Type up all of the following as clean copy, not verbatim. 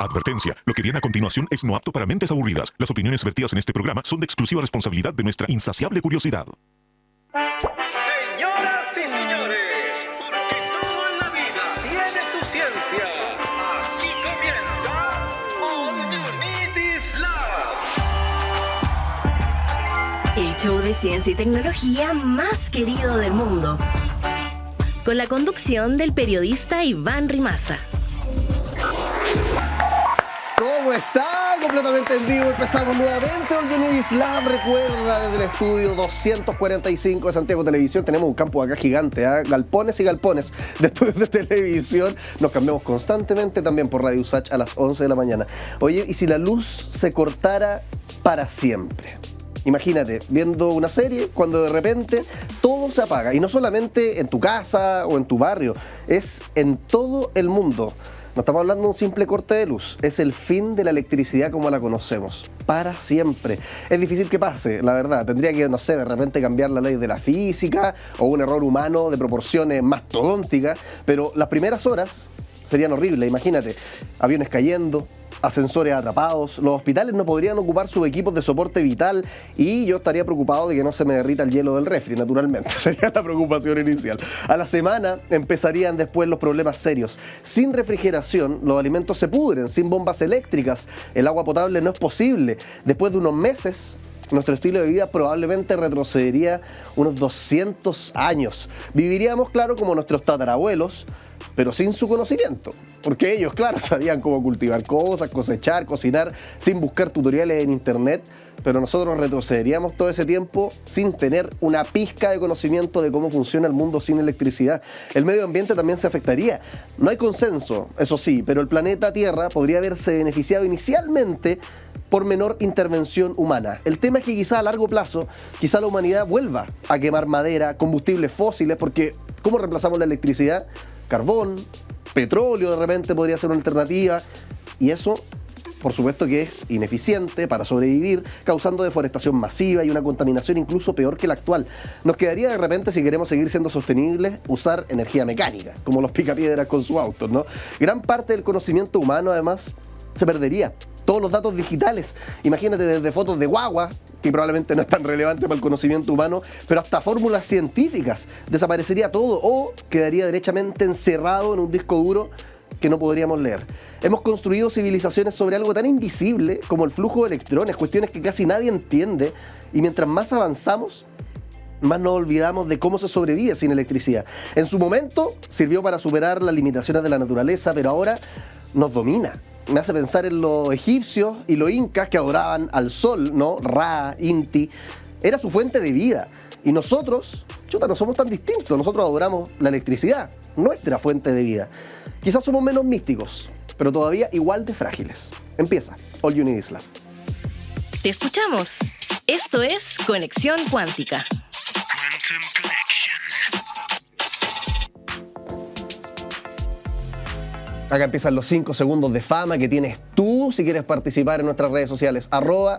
Advertencia, lo que viene a continuación es no apto para mentes aburridas. Las opiniones vertidas en este programa son de exclusiva responsabilidad de nuestra insaciable curiosidad. Señoras y señores, porque todo en la vida tiene su ciencia. Aquí comienza All You Need Is Love. El show de ciencia y tecnología más querido del mundo. Con la conducción del periodista Iván Rimaza. ¿Cómo está? Completamente en vivo. Empezamos nuevamente All You Need Is Love. Recuerda, desde el estudio 245 de Santiago Televisión tenemos un campo acá gigante, galpones y galpones de estudios de televisión. Nos cambiamos constantemente también por Radio Usach a las 11 de la mañana. Oye, ¿y si la luz se cortara para siempre? Imagínate, viendo una serie, cuando de repente todo se apaga. Y no solamente en tu casa o en tu barrio, es en todo el mundo. No estamos hablando de un simple corte de luz, es el fin de la electricidad como la conocemos, para siempre. Es difícil que pase, la verdad. Tendría que, no sé, de repente cambiar la ley de la física o un error humano de proporciones mastodónticas, pero las primeras horas serían horribles. Imagínate, aviones cayendo, ascensores atrapados, los hospitales no podrían ocupar sus equipos de soporte vital y yo estaría preocupado de que no se me derrita el hielo del refri, naturalmente. Sería la preocupación inicial. A la semana empezarían después los problemas serios. Sin refrigeración, los alimentos se pudren, sin bombas eléctricas, el agua potable no es posible. Después de unos meses, nuestro estilo de vida probablemente retrocedería unos 200 años. Viviríamos, claro, como nuestros tatarabuelos, pero sin su conocimiento. Porque ellos, claro, sabían cómo cultivar cosas, cosechar, cocinar, sin buscar tutoriales en internet, pero nosotros retrocederíamos todo ese tiempo sin tener una pizca de conocimiento de cómo funciona el mundo sin electricidad. El medio ambiente también se afectaría. No hay consenso, eso sí, pero el planeta Tierra podría haberse beneficiado inicialmente por menor intervención humana. El tema es que quizá a largo plazo, quizá la humanidad vuelva a quemar madera, combustibles fósiles, porque ¿cómo reemplazamos la electricidad? Carbón, petróleo de repente podría ser una alternativa, y eso por supuesto que es ineficiente para sobrevivir, causando deforestación masiva y una contaminación incluso peor que la actual. Nos quedaría de repente, si queremos seguir siendo sostenibles, usar energía mecánica, como los picapiedras con sus autos, ¿no? Gran parte del conocimiento humano además se perdería. Todos los datos digitales, imagínate, desde fotos de guagua, que probablemente no es tan relevante para el conocimiento humano, pero hasta fórmulas científicas, desaparecería todo o quedaría derechamente encerrado en un disco duro que no podríamos leer. Hemos construido civilizaciones sobre algo tan invisible como el flujo de electrones, cuestiones que casi nadie entiende, y mientras más avanzamos, más nos olvidamos de cómo se sobrevive sin electricidad. En su momento sirvió para superar las limitaciones de la naturaleza, pero ahora nos domina. Me hace pensar en los egipcios y los incas que adoraban al sol, ¿no? Ra, Inti. Era su fuente de vida. Y nosotros, no somos tan distintos. Nosotros adoramos la electricidad, nuestra fuente de vida. Quizás somos menos místicos, pero todavía igual de frágiles. Empieza All You Need Is Love. Te escuchamos. Esto es Conexión Cuántica. Acá empiezan los 5 segundos de fama que tienes tú si quieres participar en nuestras redes sociales.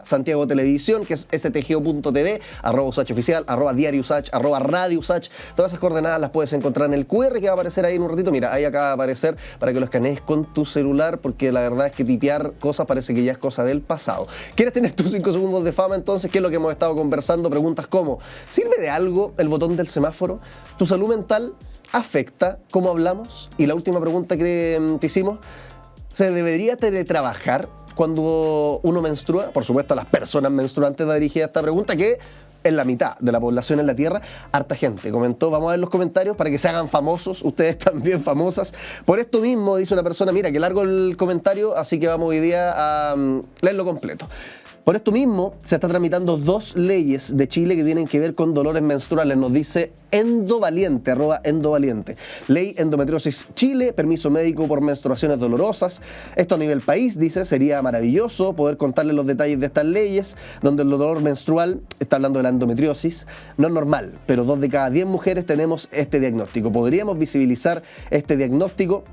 @Santiago Televisión, que es stgo.tv, @UsachOficial, @Diario Usach, @Radio Usach. Todas esas coordenadas las puedes encontrar en el QR que va a aparecer ahí en un ratito. Mira, ahí acaba de aparecer para que lo escanees con tu celular, porque la verdad es que tipear cosas parece que ya es cosa del pasado. ¿Quieres tener tus 5 segundos de fama entonces? ¿Qué es lo que hemos estado conversando? Preguntas como, ¿sirve de algo el botón del semáforo? ¿Tu salud mental afecta cómo hablamos? Y la última pregunta que te hicimos, ¿se debería teletrabajar cuando uno menstrua? Por supuesto, a las personas menstruantes va dirigida esta pregunta, que es la mitad de la población en la Tierra. Harta gente comentó. Vamos a ver los comentarios para que se hagan famosos, ustedes también famosas. Por esto mismo, dice una persona, mira, que largo el comentario, así que vamos hoy día a leerlo completo. Por esto mismo, se están tramitando 2 leyes de Chile que tienen que ver con dolores menstruales. Nos dice Endovaliente, @Endovaliente. Ley Endometriosis Chile, permiso médico por menstruaciones dolorosas. Esto a nivel país, dice, sería maravilloso poder contarles los detalles de estas leyes, donde el dolor menstrual, está hablando de la endometriosis, no es normal, pero 2 de cada 10 mujeres tenemos este diagnóstico. Podríamos visibilizar este diagnóstico.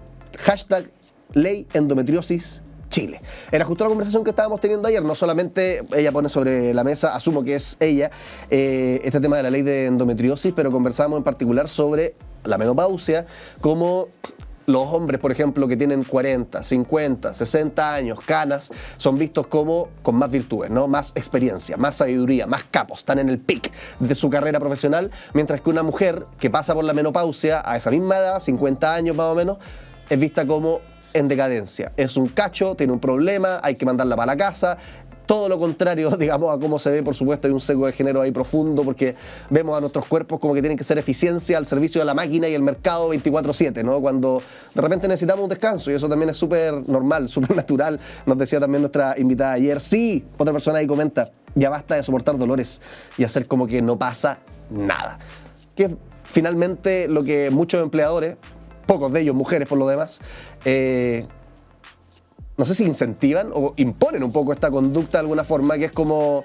#Ley Endometriosis Chile. Era justo la conversación que estábamos teniendo ayer. No solamente ella pone sobre la mesa, asumo que es ella, este tema de la ley de endometriosis, pero conversamos en particular sobre la menopausia como los hombres, por ejemplo, que tienen 40, 50, 60 años, canas, son vistos como con más virtudes, ¿no? Más experiencia, más sabiduría, más capos, están en el pic de su carrera profesional, mientras que una mujer que pasa por la menopausia a esa misma edad, 50 años más o menos, es vista como en decadencia. Es un cacho, tiene un problema, hay que mandarla para la casa. Todo lo contrario, digamos, a cómo se ve, por supuesto, hay un sesgo de género ahí profundo porque vemos a nuestros cuerpos como que tienen que ser eficiencia al servicio de la máquina y el mercado 24/7, ¿no? Cuando de repente necesitamos un descanso y eso también es súper normal, súper natural. Nos decía también nuestra invitada ayer. Sí, otra persona ahí comenta, ya basta de soportar dolores y hacer como que no pasa nada. Que es finalmente lo que muchos empleadores, pocos de ellos mujeres por lo demás, no sé si incentivan o imponen un poco esta conducta de alguna forma, que es como,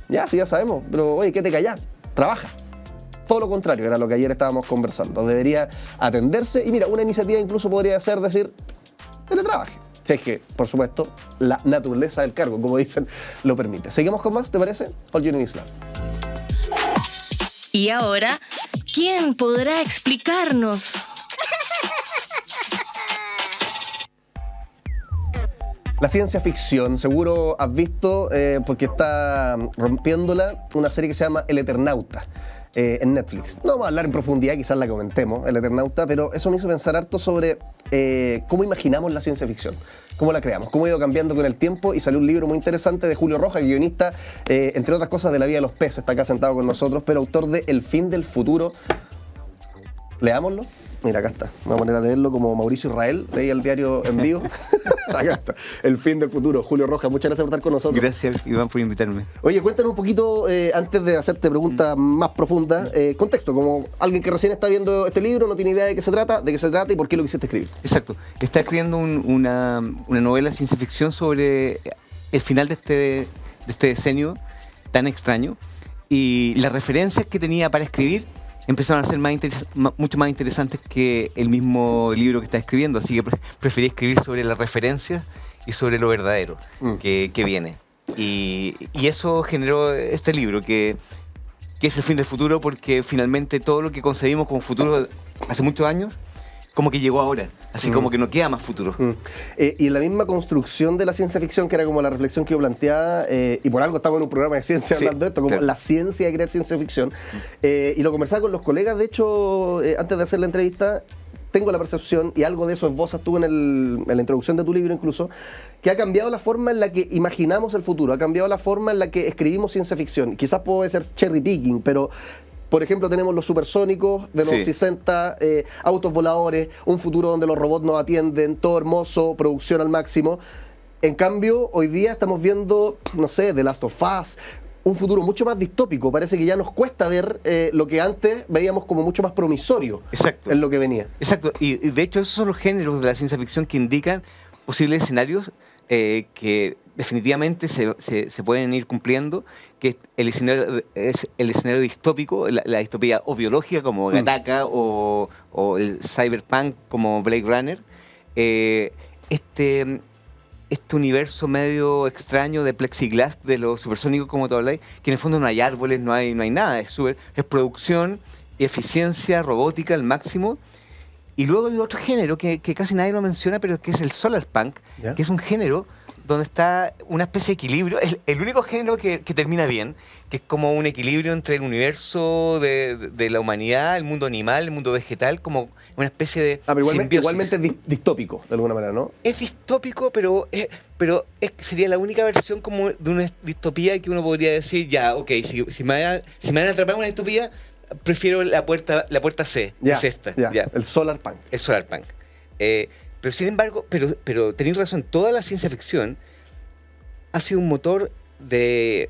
ya, sí, ya sabemos, pero oye, ¿qué te callás? Trabaja. Todo lo contrario, era lo que ayer estábamos conversando. Debería atenderse y mira, una iniciativa incluso podría ser decir, teletrabaje. Si es que, por supuesto, la naturaleza del cargo, como dicen, lo permite. Seguimos con más, ¿te parece? All You Need Is Love. Y ahora, ¿quién podrá explicarnos? La ciencia ficción, seguro has visto, porque está rompiéndola, una serie que se llama El Eternauta en Netflix. No vamos a hablar en profundidad, quizás la comentemos, El Eternauta, pero eso me hizo pensar harto sobre cómo imaginamos la ciencia ficción, cómo la creamos, cómo ha ido cambiando con el tiempo, y salió un libro muy interesante de Julio Rojas, guionista, entre otras cosas, de La vida de los peces, está acá sentado con nosotros, pero autor de El fin del futuro. Leámoslo. Mira, acá está. Me voy a poner a leerlo como Mauricio Israel, leí el diario en vivo. Acá está. El fin del futuro. Julio Rojas, muchas gracias por estar con nosotros. Gracias, Iván, por invitarme. Oye, cuéntanos un poquito, antes de hacerte preguntas más profundas, contexto, como alguien que recién está viendo este libro, no tiene idea de qué se trata y por qué lo quisiste escribir. Exacto. Está escribiendo una novela de ciencia ficción sobre el final de este decenio tan extraño, y las referencias que tenía para escribir empezaron a ser mucho más interesantes que el mismo libro que está escribiendo, así que preferí escribir sobre las referencias y sobre lo verdadero que viene. Y eso generó este libro, que es el fin del futuro, porque finalmente todo lo que concebimos como futuro hace muchos años, como que llegó ahora, así como que no queda más futuro. Y en la misma construcción de la ciencia ficción, que era como la reflexión que yo planteaba, y por algo estamos en un programa de ciencia hablando de esto, como la ciencia de crear ciencia ficción, y lo conversaba con los colegas, de hecho, antes de hacer la entrevista, tengo la percepción, y algo de eso esbozas tú en la introducción de tu libro incluso, que ha cambiado la forma en la que imaginamos el futuro, ha cambiado la forma en la que escribimos ciencia ficción. Quizás puede ser cherry picking, pero por ejemplo, tenemos los supersónicos de los 60, autos voladores, un futuro donde los robots nos atienden, todo hermoso, producción al máximo. En cambio, hoy día estamos viendo, no sé, The Last of Us, un futuro mucho más distópico. Parece que ya nos cuesta ver lo que antes veíamos como mucho más promisorio. Exacto. En lo que venía. Exacto, y de hecho esos son los géneros de la ciencia ficción que indican posibles escenarios que definitivamente se pueden ir cumpliendo, que el escenario es el escenario distópico, la distopía o biológica como Gattaca o el cyberpunk como Blade Runner, este universo medio extraño de plexiglass de los supersónicos, como tú habláis, que en el fondo no hay árboles, no hay nada, es producción y eficiencia robótica al máximo. Y luego hay otro género que casi nadie lo menciona, pero que es el solarpunk, que es un género donde está una especie de equilibrio, es el único género que termina bien, que es como un equilibrio entre el universo de la humanidad, el mundo animal, el mundo vegetal, como una especie de pero simbiosis. igualmente es distópico, de alguna manera, ¿no? Es distópico, pero sería la única versión como de una distopía que uno podría decir, ya, ok, si me van a atrapar en una distopía, prefiero la puerta C, que es esta. El solarpunk. El solarpunk. Pero sin embargo, pero teniendo razón, toda la ciencia ficción ha sido un motor que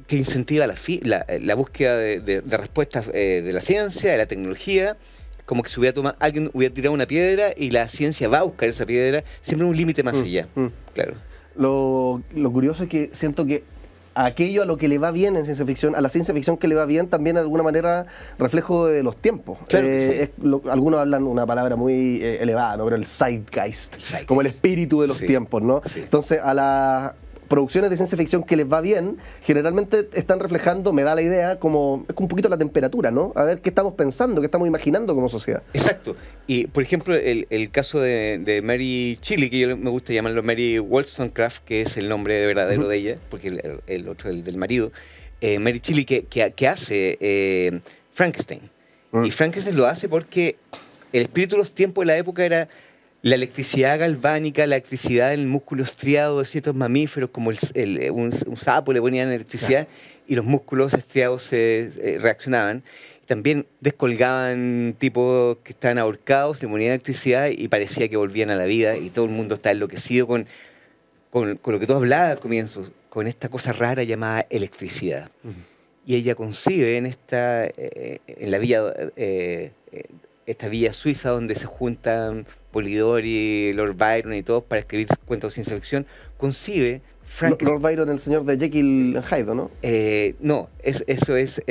incentiva la búsqueda de respuestas de la ciencia, de la tecnología, como que alguien hubiera tirado una piedra y la ciencia va a buscar esa piedra, siempre un límite más allá. Claro. Lo curioso es que siento que aquello a lo que le va bien en ciencia ficción, a la ciencia ficción que le va bien, también de alguna manera reflejo de los tiempos. Claro, algunos hablan una palabra muy elevada, ¿no? Pero el zeitgeist, como el espíritu de los tiempos, ¿no? Sí. Entonces, producciones de ciencia ficción que les va bien, generalmente están reflejando, me da la idea, como es un poquito la temperatura, ¿no? A ver qué estamos pensando, qué estamos imaginando como sociedad. Exacto. Y, por ejemplo, el caso de Mary Shelley, que yo me gusta llamarlo Mary Wollstonecraft, que es el nombre verdadero de ella, porque el otro, el del marido, Mary Shelley, que hace Frankenstein. Y Frankenstein lo hace porque el espíritu de los tiempos de la época era la electricidad galvánica, la electricidad en el músculo estriado de ciertos mamíferos, como un sapo le ponían electricidad y los músculos estriados se reaccionaban. También descolgaban tipos que estaban ahorcados, le ponían electricidad y parecía que volvían a la vida y todo el mundo está enloquecido con lo que tú hablabas al comienzo, con esta cosa rara llamada electricidad. Y ella concibe en la villa, esta villa suiza donde se juntan Polidori, Lord Byron y todos para escribir cuentos de ciencia ficción, concibe Frankenstein. Lord Byron, el señor de Jekyll and Hyde, ¿no? No, eso es...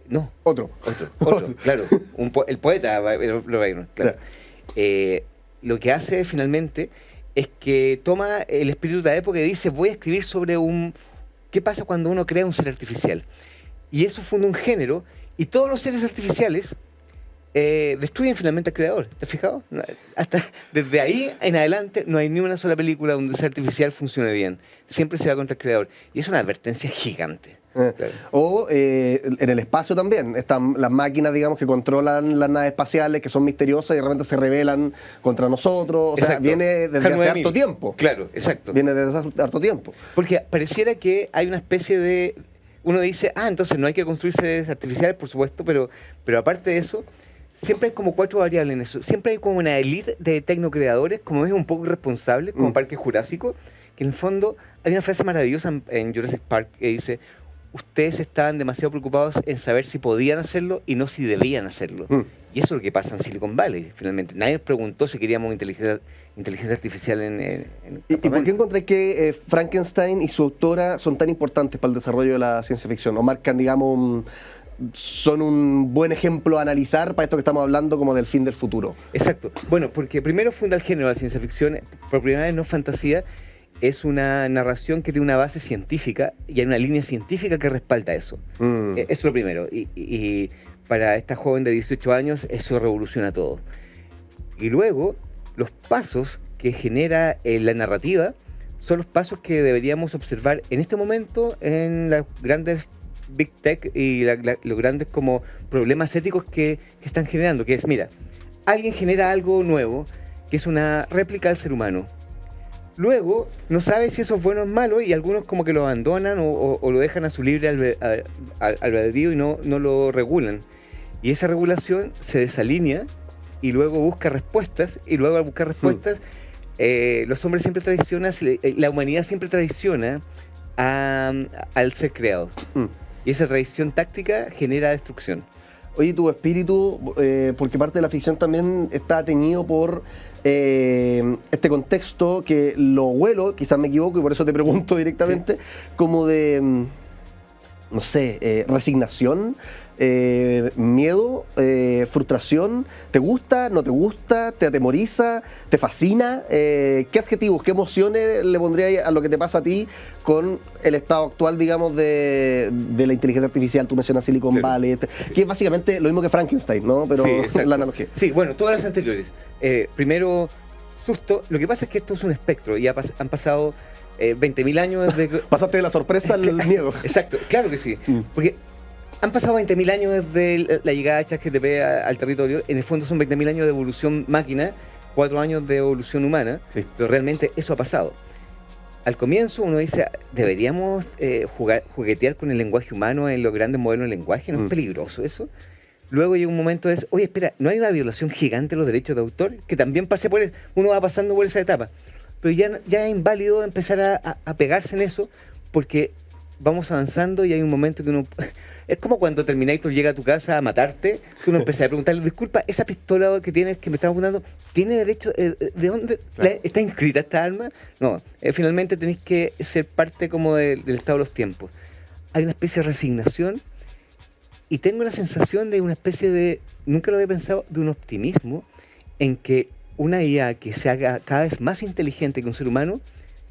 no. Otro, claro. El poeta Lord Byron, claro. Lo que hace finalmente es que toma el espíritu de la época y dice, voy a escribir sobre ¿qué pasa cuando uno crea un ser artificial? Y eso funda un género, y todos los seres artificiales destruyen finalmente al creador. ¿Te has fijado? Hasta desde ahí en adelante no hay ni una sola película donde el ser artificial funcione bien. Siempre se va contra el creador. Y es una advertencia gigante. Claro. O en el espacio también están las máquinas, digamos, que controlan las naves espaciales, que son misteriosas y de repente se rebelan contra nosotros. O sea, viene desde hace harto tiempo. Claro, exacto. Viene desde hace harto tiempo. Porque pareciera que hay una especie de... Uno dice, entonces no hay que construir seres artificiales, por supuesto, pero aparte de eso, siempre hay como 4 variables en eso. Siempre hay como una élite de tecnocreadores, como es un poco irresponsables, como Parque Jurásico, que en el fondo hay una frase maravillosa en Jurassic Park que dice: ustedes estaban demasiado preocupados en saber si podían hacerlo y no si debían hacerlo. Y eso es lo que pasa en Silicon Valley, finalmente. Nadie nos preguntó si queríamos inteligencia artificial en ¿Y por qué encontré que Frankenstein y su autora son tan importantes para el desarrollo de la ciencia ficción? ¿O marcan, digamos, son un buen ejemplo a analizar para esto que estamos hablando como del fin del futuro? Exacto. Bueno, porque primero funda el género de la ciencia ficción, por primera vez no es fantasía, es una narración que tiene una base científica y hay una línea científica que respalda eso. Eso es lo primero. Y para esta joven de 18 años eso revoluciona todo. Y luego, los pasos que genera la narrativa son los pasos que deberíamos observar en este momento en las grandes Big Tech y los grandes como problemas éticos que están generando, que es, mira, alguien genera algo nuevo que es una réplica del ser humano. Luego, no sabe si eso es bueno o malo y algunos como que lo abandonan o lo dejan a su libre albedrío y no lo regulan. Y esa regulación se desalinea y luego busca respuestas, y luego al buscar respuestas, los hombres siempre traicionan, la humanidad siempre traiciona al ser creado. Y esa traición táctica genera destrucción. Oye, tu espíritu, porque parte de la ficción también está teñido por este contexto que lo huelo, quizás me equivoco y por eso te pregunto directamente, como de, no sé, resignación, miedo, frustración. ¿Te gusta? ¿No te gusta? ¿Te atemoriza? ¿Te fascina? ¿Qué adjetivos, qué emociones le pondrías a lo que te pasa a ti con el estado actual, digamos, de la inteligencia artificial? Tú mencionas Silicon Valley, que es básicamente lo mismo que Frankenstein, ¿no? Pero la analogía. Sí, bueno, todas las anteriores. Primero, susto. Lo que pasa es que esto es un espectro y han pasado 20.000 años desde... Pasaste de la sorpresa al miedo. Exacto, claro que sí. Porque han pasado 20.000 años desde la llegada de ChatGPT al territorio. En el fondo son 20.000 años de evolución máquina, 4 años de evolución humana, pero realmente eso ha pasado. Al comienzo uno dice, ¿deberíamos juguetear con el lenguaje humano en los grandes modelos de lenguaje? ¿No es peligroso eso? Luego llega un momento de, oye, espera, ¿no hay una violación gigante de los derechos de autor? Que también pase por eso, uno va pasando por esa etapa. Pero ya es inválido empezar a pegarse en eso, porque vamos avanzando y hay un momento que uno... Es como cuando Terminator llega a tu casa a matarte, que uno empieza a preguntarle, disculpa, esa pistola que tienes, que me estás apuntando, ¿tiene derecho? ¿De dónde? ¿Está inscrita esta arma? No, finalmente tenéis que ser parte como del estado de los tiempos. Hay una especie de resignación y tengo la sensación de una especie de, nunca lo había pensado, de un optimismo en que una IA que se haga cada vez más inteligente que un ser humano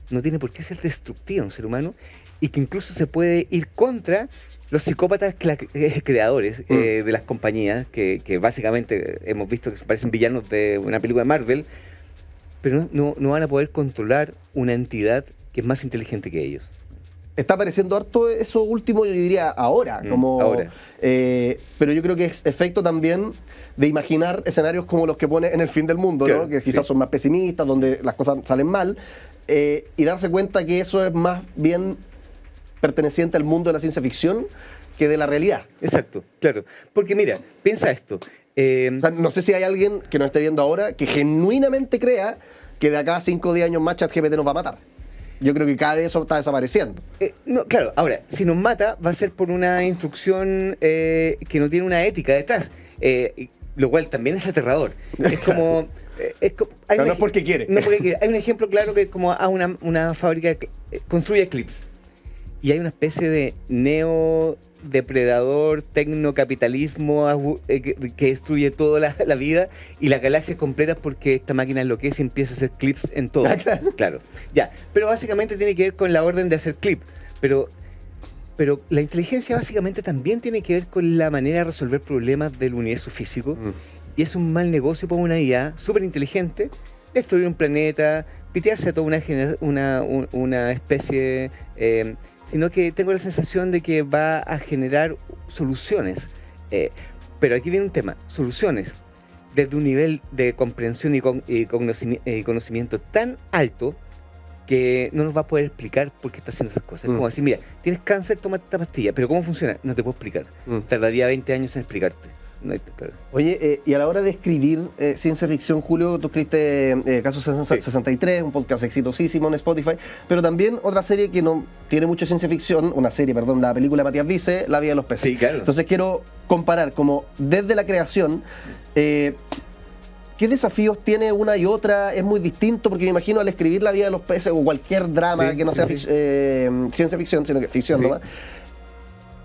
no tiene por qué ser destructiva un ser humano y que incluso se puede ir contra los psicópatas creadores de las compañías, que básicamente hemos visto que parecen villanos de una película de Marvel, pero no van a poder controlar una entidad que es más inteligente que ellos. Está apareciendo harto eso último, yo diría, ahora. Ahora. Pero yo creo que es efecto también de imaginar escenarios como los que pone en El fin del mundo, Claro, ¿no? Que quizás son más pesimistas, donde las cosas salen mal, y darse cuenta que eso es más bien perteneciente al mundo de la ciencia ficción que de la realidad. Exacto, claro. Porque mira, piensa esto. O sea, no sé si hay alguien que nos esté viendo ahora que genuinamente crea que de acá a 5 o 10 años más ChatGPT nos va a matar. Yo creo que cada vez eso está desapareciendo. No, claro, ahora, si nos mata va a ser por una instrucción que no tiene una ética detrás, lo cual también es aterrador. Es como... Pero no es porque quiere. No porque quiere. Hay un ejemplo claro que es como a una fábrica que construye Eclipse y hay una especie de neodepredador, tecnocapitalismo que destruye toda la vida y la galaxia completa porque esta máquina enloquece y empieza a hacer clips en todo. Claro. Ya. Pero básicamente tiene que ver con la orden de hacer clip. Pero la inteligencia básicamente también tiene que ver con la manera de resolver problemas del universo físico. Y es un mal negocio para una IA súper inteligente destruir un planeta, pitearse a toda una especie, sino que tengo la sensación de que va a generar soluciones. Pero aquí viene un tema, soluciones desde un nivel de comprensión y conocimiento tan alto que no nos va a poder explicar por qué está haciendo esas cosas. Es como decir, mira, tienes cáncer, toma esta pastilla, pero ¿cómo funciona? No te puedo explicar. Tardaría 20 años en explicarte. Claro. Oye, y a la hora de escribir ciencia ficción, Julio, tú escribiste Caso 63, un podcast exitosísimo en Spotify, pero también otra serie que no tiene mucho ciencia ficción, la película de Matías Vice, La vida de los peces. Sí, claro. Entonces quiero comparar como desde la creación, ¿qué desafíos tiene una y otra? Es muy distinto, porque me imagino al escribir La vida de los peces o cualquier drama que no sea ciencia ficción, sino que ficción nomás,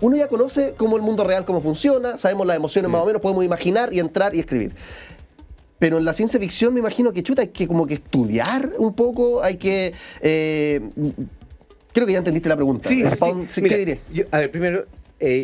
uno ya conoce cómo el mundo real, cómo funciona, sabemos las emociones más o menos, podemos imaginar y entrar y escribir. Pero en la ciencia ficción me imagino que hay que como que estudiar un poco, hay que... creo que ya entendiste la pregunta. Sí. ¿Qué Mira, diré? Primero,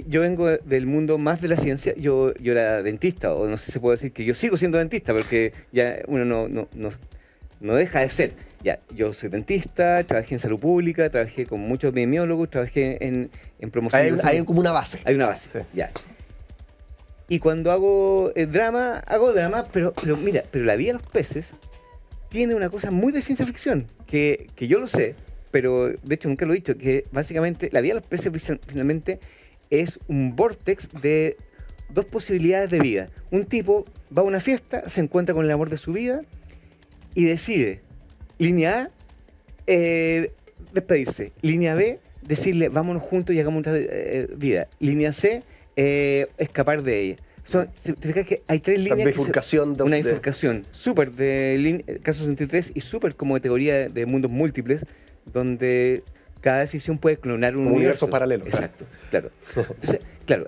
yo vengo del mundo más de la ciencia. Yo era dentista, o no sé si se puede decir que yo sigo siendo dentista, porque ya uno no deja de ser. Ya, yo soy dentista, trabajé en salud pública, trabajé con muchos epidemiólogos, trabajé en promoción. Hay como una base. Hay una base, ya. Y cuando hago drama, pero mira, la vida de los peces tiene una cosa muy de ciencia ficción, que yo lo sé, pero de hecho nunca lo he dicho, que básicamente la vida de los peces finalmente es un vórtex de dos posibilidades de vida. Un tipo va a una fiesta, se encuentra con el amor de su vida y decide, línea A, despedirse. Línea B, decirle, vámonos juntos y hagamos otra vida. Línea C, escapar de ella. ¿Te fijas que hay tres líneas? Una bifurcación súper de Caso 63 y súper como de teoría de mundos múltiples, donde cada decisión puede clonar un universo paralelo. Exacto, claro. Entonces, claro,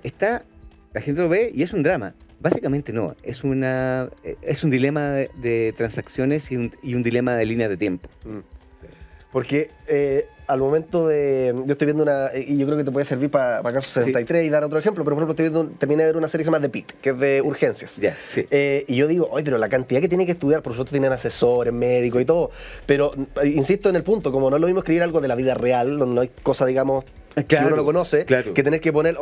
la gente lo ve y es un drama. Básicamente no, es un dilema de transacciones y un dilema de líneas de tiempo. Porque al momento de... Yo estoy viendo y yo creo que te puede servir para Caso 63 y dar otro ejemplo, pero por ejemplo terminé de ver una serie que se llama The Pit, que es de urgencias. Ya, sí. Y yo digo, oye, pero la cantidad que tiene que estudiar, por supuesto tienen asesores, médicos y todo, pero insisto en el punto, como no es lo mismo escribir algo de la vida real, donde no hay cosas, digamos... que uno lo conoce, que tenés que poner,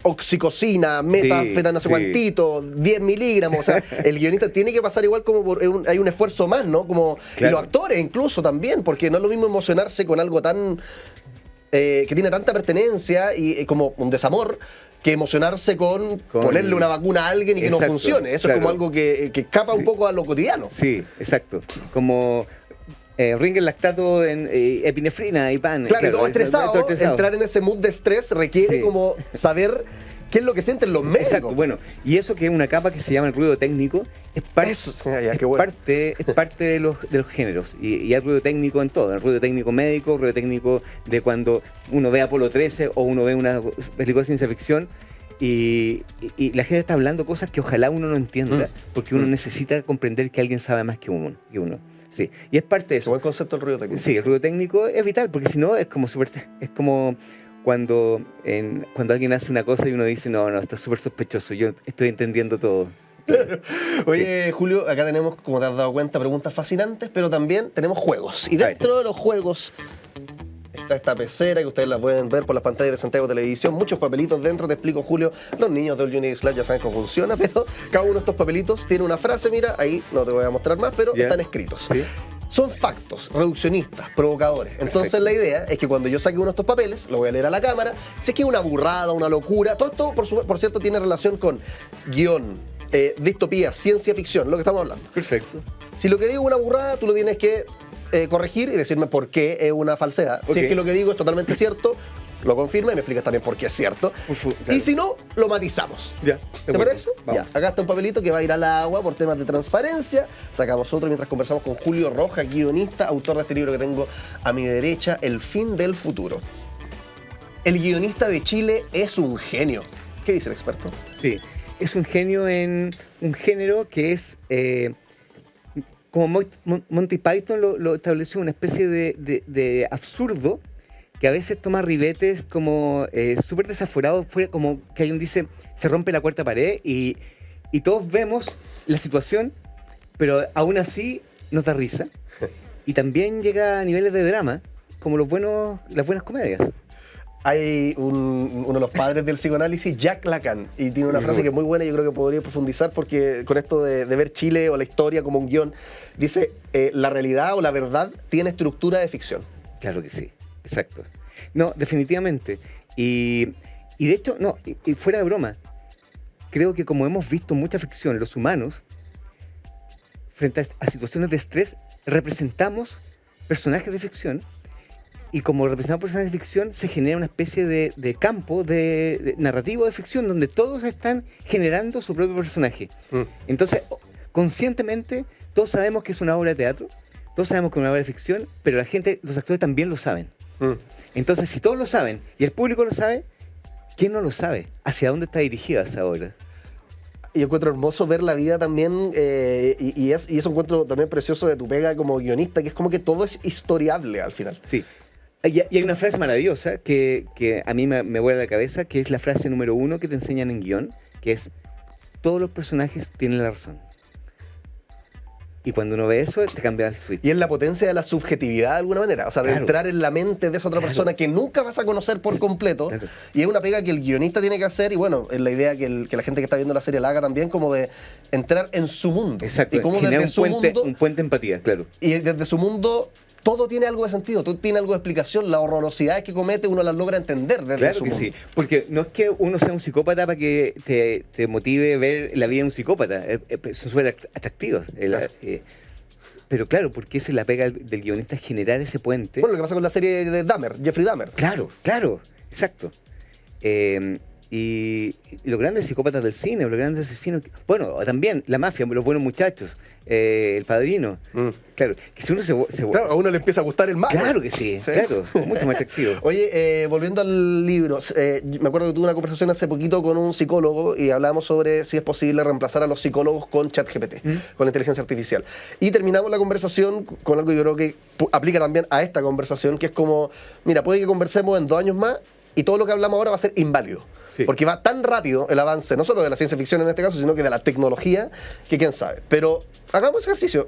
oxicocina, metafeta, no sé cuántito, 10 miligramos. O sea, el guionista tiene que pasar igual como hay un esfuerzo más, ¿no? Como, y los actores incluso también, porque no es lo mismo emocionarse con algo tan... que tiene tanta pertenencia y como un desamor, que emocionarse con ponerle una vacuna a alguien y que no funcione. Eso es como algo que escapa un poco a lo cotidiano. Sí, exacto. Como... Ringer lactato en epinefrina y pan. Claro, todo estresado. Entrar en ese mood de estrés requiere como saber qué es lo que sienten los médicos. Exacto, bueno, y eso que es una capa que se llama el ruido técnico, es parte de los géneros. Y hay ruido técnico en todo. El ruido técnico médico, ruido técnico de cuando uno ve Apolo 13 o uno ve una película de ciencia ficción. Y la gente está hablando cosas que ojalá uno no entienda, porque uno necesita comprender que alguien sabe más que uno. Sí, y es parte de Es eso. un buen concepto el ruido técnico. Sí, el ruido técnico es vital, porque si no es como es como cuando alguien hace una cosa y uno dice, no, esto es súper sospechoso, yo estoy entendiendo todo. Oye, Julio, acá tenemos, como te has dado cuenta, preguntas fascinantes, pero también tenemos juegos. Y dentro de los juegos está esta pecera que ustedes la pueden ver por las pantallas de Santiago Televisión. Muchos papelitos dentro, te explico, Julio. Los niños de All You Need Is Live ya saben cómo funciona, pero cada uno de estos papelitos tiene una frase, mira, ahí no te voy a mostrar más, pero Ya. están escritos. ¿Sí? Son factos, reduccionistas, provocadores. Entonces Perfecto. la idea es que cuando yo saque uno de estos papeles, lo voy a leer a la cámara, si es que es una burrada, una locura, todo esto, por cierto, tiene relación con guión, distopía, ciencia ficción, lo que estamos hablando. Perfecto. Si lo que digo es una burrada, tú lo tienes que corregir y decirme por qué es una falsedad. Ok. Si es que lo que digo es totalmente cierto, lo confirma y me explicas también por qué es cierto. Claro. Y si no, lo matizamos. Ya. ¿Te parece? Vamos. Ya, acá está un papelito que va a ir al agua por temas de transparencia. Sacamos otro mientras conversamos con Julio Roja, guionista, autor de este libro que tengo a mi derecha, El fin del futuro. El guionista de Chile es un genio. ¿Qué dice el experto? Sí, es un genio en un género que es, como Monty Python lo estableció, una especie de absurdo que a veces toma ribetes como súper desaforados, fue como que alguien dice, se rompe la cuarta pared y todos vemos la situación, pero aún así nos da risa. Y también llega a niveles de drama, como las buenas comedias. Hay uno de los padres del psicoanálisis, Jacques Lacan, y tiene una frase que es muy buena y yo creo que podría profundizar porque con esto de ver Chile o la historia como un guión, dice, la realidad o la verdad tiene estructura de ficción. Claro que sí, exacto. No, definitivamente. Y de hecho, no, y fuera de broma, creo que como hemos visto mucha ficción, los humanos, frente a situaciones de estrés, representamos personajes de ficción. Y como representamos personajes de ficción, se genera una especie de campo de narrativo de ficción donde todos están generando su propio personaje. Entonces, conscientemente, todos sabemos que es una obra de teatro, todos sabemos que es una obra de ficción, pero la gente, los actores también lo saben. Entonces, si todos lo saben y el público lo sabe, ¿quién no lo sabe? ¿Hacia dónde está dirigida esa obra? Y encuentro hermoso ver la vida también, y eso encuentro también precioso de tu pega como guionista, que es como que todo es historiable al final. Sí. Y hay una frase maravillosa que a mí me vuela la cabeza, que es la frase número 1 que te enseñan en guión, que es, todos los personajes tienen la razón. Y cuando uno ve eso, te cambia el switch. Y es la potencia de la subjetividad de alguna manera, o sea, de Claro. entrar en la mente de esa otra Claro. persona que nunca vas a conocer por completo. Claro. Y es una pega que el guionista tiene que hacer, y bueno, es la idea que la gente que está viendo la serie la haga también, como de entrar en su mundo. Exacto, Y como generar desde un puente de empatía, claro. y desde su mundo todo tiene algo de sentido, todo tiene algo de explicación. Las horrorosidades que comete uno las logra entender desde Claro su que mundo. sí, porque no es que uno sea un psicópata para que te motive ver la vida de un psicópata, son súper atractivos. Pero claro, porque esa es la pega del guionista, generar ese puente. Bueno, lo que pasa con la serie de Dahmer, Jeffrey Dahmer. Claro, exacto. Y los grandes psicópatas del cine, los grandes asesinos, bueno, también la mafia, los buenos muchachos, El Padrino, claro, que si uno Claro, a uno le empieza a gustar el malo. claro que sí, claro, mucho más atractivo. Oye, volviendo al libro, me acuerdo que tuve una conversación hace poquito con un psicólogo y hablábamos sobre si es posible reemplazar a los psicólogos con ChatGPT, con la inteligencia artificial. Y terminamos la conversación con algo que yo creo que aplica también a esta conversación, que es como, mira, puede que conversemos en 2 años más y todo lo que hablamos ahora va a ser inválido. Sí. Porque va tan rápido el avance, no solo de la ciencia ficción en este caso, sino que de la tecnología, que quién sabe. Pero hagamos ese ejercicio.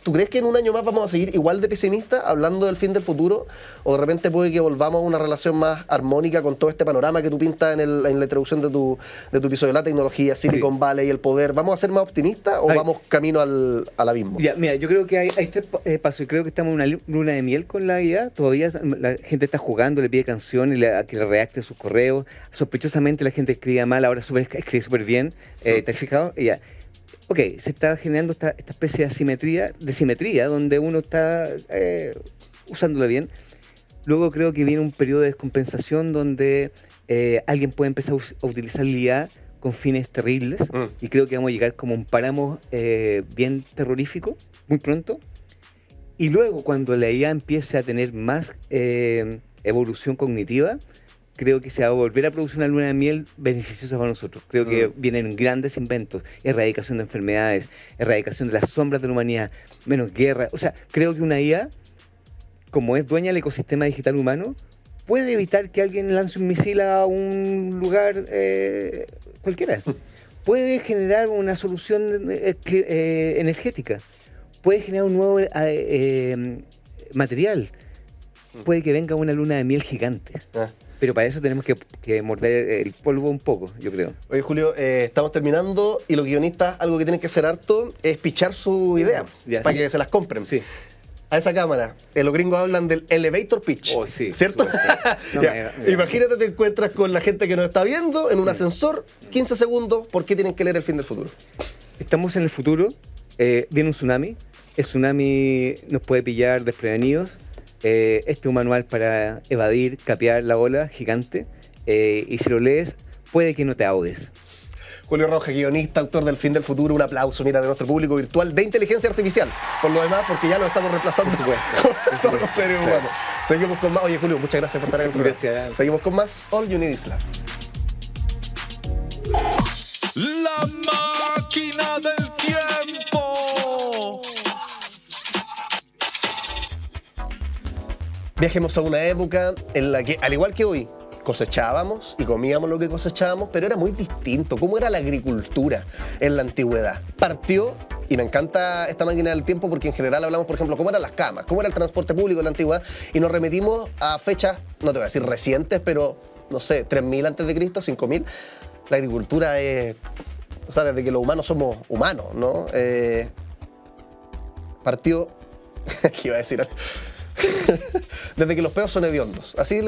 ¿Tú crees que en un año más vamos a seguir igual de pesimistas hablando del fin del futuro? ¿O de repente puede que volvamos a una relación más armónica con todo este panorama que tú pintas en la introducción de tu episodio, la tecnología, Silicon Valley, el poder? ¿Vamos a ser más optimistas o Ay. vamos camino al abismo? Ya, mira, yo creo que hay 3 pasos. Creo que estamos en una luna de miel con la IA. Todavía la gente está jugando, le pide canciones, a que le redacte sus correos. Sospechosamente la gente escribe mal, ahora escribe súper bien. ¿Te has fijado? Ya. Ok, se está generando esta especie de simetría donde uno está usándola bien. Luego creo que viene un periodo de descompensación donde alguien puede empezar a utilizar la IA con fines terribles y creo que vamos a llegar como un páramo bien terrorífico muy pronto. Y luego cuando la IA empiece a tener más evolución cognitiva, creo que se va a volver a producir una luna de miel beneficiosa para nosotros. Creo que vienen grandes inventos, erradicación de enfermedades, erradicación de las sombras de la humanidad, menos guerra. O sea, creo que una IA, como es dueña del ecosistema digital humano, puede evitar que alguien lance un misil a un lugar cualquiera. Puede generar una solución energética. Puede generar un nuevo material. Puede que venga una luna de miel gigante. Pero para eso tenemos que morder el polvo un poco, yo creo. Oye, Julio, estamos terminando y los guionistas algo que tienen que hacer harto es pichar su idea para que se las compren. Sí. A esa cámara, los gringos hablan del elevator pitch, Oh, sí, ¿cierto? Imagínate, te encuentras con la gente que nos está viendo en un ascensor, 15 segundos, ¿por qué tienen que leer El fin del futuro? Estamos en el futuro, viene un tsunami, el tsunami nos puede pillar desprevenidos, este es un manual para evadir, capear la ola gigante, y si lo lees, puede que no te ahogues. Julio Rojas, guionista, autor del Fin del Futuro, un aplauso, mira, de nuestro público virtual de inteligencia artificial. Por lo demás, porque ya lo estamos reemplazando con todos los seres humanos. Seguimos con más. Oye, Julio, muchas gracias por estar en el programa. Gracias. Seguimos con más All You Need Is Love. La máquina del tiempo. Viajemos a una época en la que, al igual que hoy, cosechábamos y comíamos lo que cosechábamos, pero era muy distinto. ¿Cómo era la agricultura en la antigüedad? Partió, y me encanta esta máquina del tiempo porque en general hablamos, por ejemplo, cómo eran las camas, cómo era el transporte público en la antigüedad, y nos remitimos a fechas, no te voy a decir recientes, pero, no sé, 3000 antes de Cristo, 5000. La agricultura es, o sea, desde que los humanos somos humanos, ¿no? Partió, ¿qué iba a decir? Desde que los peos son hediondos. Así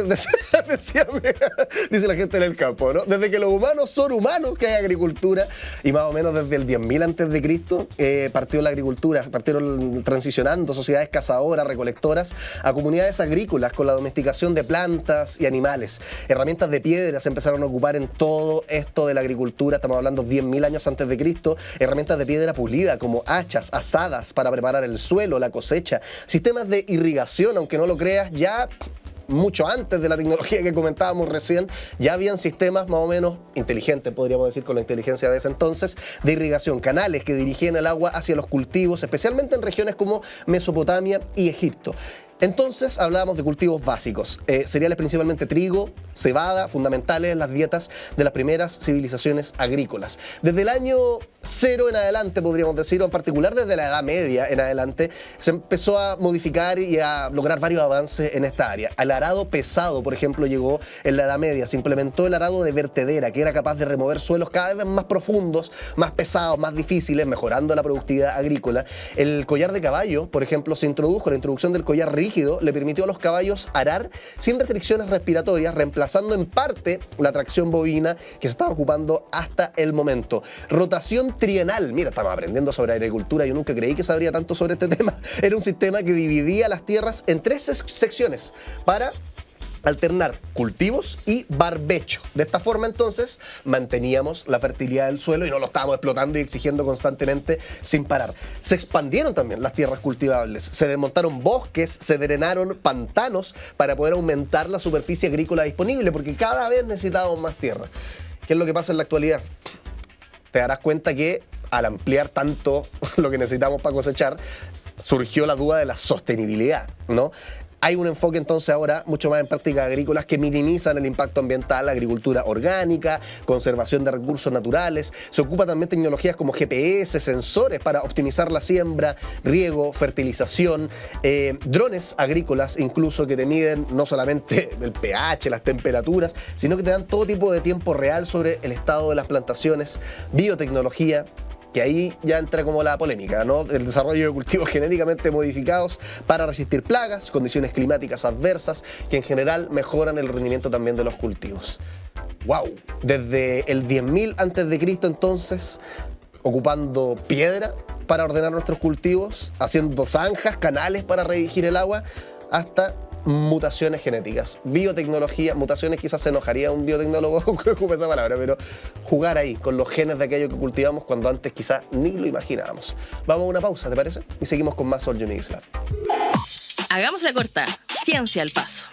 dice la gente en el campo, ¿no? Desde que los humanos son humanos que hay agricultura, y más o menos desde el 10.000 antes de Cristo partió la agricultura, partieron transicionando sociedades cazadoras, recolectoras, a comunidades agrícolas con la domesticación de plantas y animales. Herramientas de piedra se empezaron a ocupar en todo esto de la agricultura. Estamos hablando 10.000 años antes de Cristo. Herramientas de piedra pulida como hachas, azadas para preparar el suelo, la cosecha, sistemas de irrigación, aunque no lo creas, ya mucho antes de la tecnología que comentábamos recién, ya habían sistemas más o menos inteligentes, podríamos decir, con la inteligencia de ese entonces, de irrigación, canales que dirigían el agua hacia los cultivos, especialmente en regiones como Mesopotamia y Egipto. Entonces hablábamos de cultivos básicos, cereales principalmente trigo, cebada, fundamentales en las dietas de las primeras civilizaciones agrícolas. Desde el año 0 en adelante, podríamos decir, o en particular desde la Edad Media en adelante, se empezó a modificar y a lograr varios avances en esta área. El arado pesado, por ejemplo, llegó en la Edad Media. Se implementó el arado de vertedera, que era capaz de remover suelos cada vez más profundos, más pesados, más difíciles, mejorando la productividad agrícola. El collar de caballo, por ejemplo, se introdujo. La introducción del collar rígido le permitió a los caballos arar sin restricciones respiratorias, reemplazando en parte la tracción bovina que se estaba ocupando hasta el momento. Rotación trienal. Mira, estamos aprendiendo sobre agricultura. Yo nunca creí que sabría tanto sobre este tema. Era un sistema que dividía las tierras en 3 secciones para alternar cultivos y barbecho. De esta forma, entonces, manteníamos la fertilidad del suelo y no lo estábamos explotando y exigiendo constantemente sin parar. Se expandieron también las tierras cultivables, se desmontaron bosques, se drenaron pantanos para poder aumentar la superficie agrícola disponible, porque cada vez necesitábamos más tierra. ¿Qué es lo que pasa en la actualidad? Te darás cuenta que al ampliar tanto lo que necesitamos para cosechar, surgió la duda de la sostenibilidad, ¿no? Hay un enfoque entonces ahora mucho más en prácticas agrícolas que minimizan el impacto ambiental, agricultura orgánica, conservación de recursos naturales. Se ocupa también tecnologías como GPS, sensores para optimizar la siembra, riego, fertilización, drones agrícolas incluso que te miden no solamente el pH, las temperaturas, sino que te dan todo tipo de tiempo real sobre el estado de las plantaciones, biotecnología, que ahí ya entra como la polémica, ¿no? El desarrollo de cultivos genéticamente modificados para resistir plagas, condiciones climáticas adversas, que en general mejoran el rendimiento también de los cultivos. ¡Wow! Desde el 10.000 antes de Cristo, entonces, ocupando piedra para ordenar nuestros cultivos, haciendo zanjas, canales para redirigir el agua, hasta mutaciones genéticas, biotecnología. Mutaciones, quizás se enojaría un biotecnólogo que ocupe esa palabra, pero jugar ahí con los genes de aquello que cultivamos cuando antes quizás ni lo imaginábamos. Vamos a una pausa, ¿te parece? Y seguimos con más All You Need Is Love. Hagamos la corta. Ciencia al paso.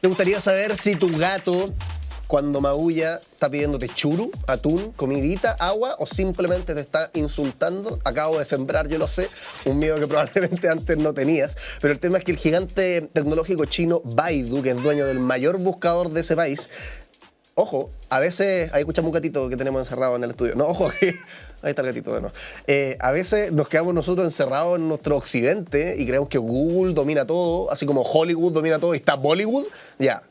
¿Te gustaría saber si tu gato, cuando maulla, está pidiéndote churu, atún, comidita, agua o simplemente te está insultando? Acabo de sembrar, yo lo sé, un miedo que probablemente antes no tenías. Pero el tema es que el gigante tecnológico chino Baidu, que es dueño del mayor buscador de ese país, ojo, a veces, ahí escuchamos un gatito que tenemos encerrado en el estudio. No, ojo, que ahí está el gatito de nuevo. A veces nos quedamos nosotros encerrados en nuestro occidente y creemos que Google domina todo, así como Hollywood domina todo y está Bollywood. Ya.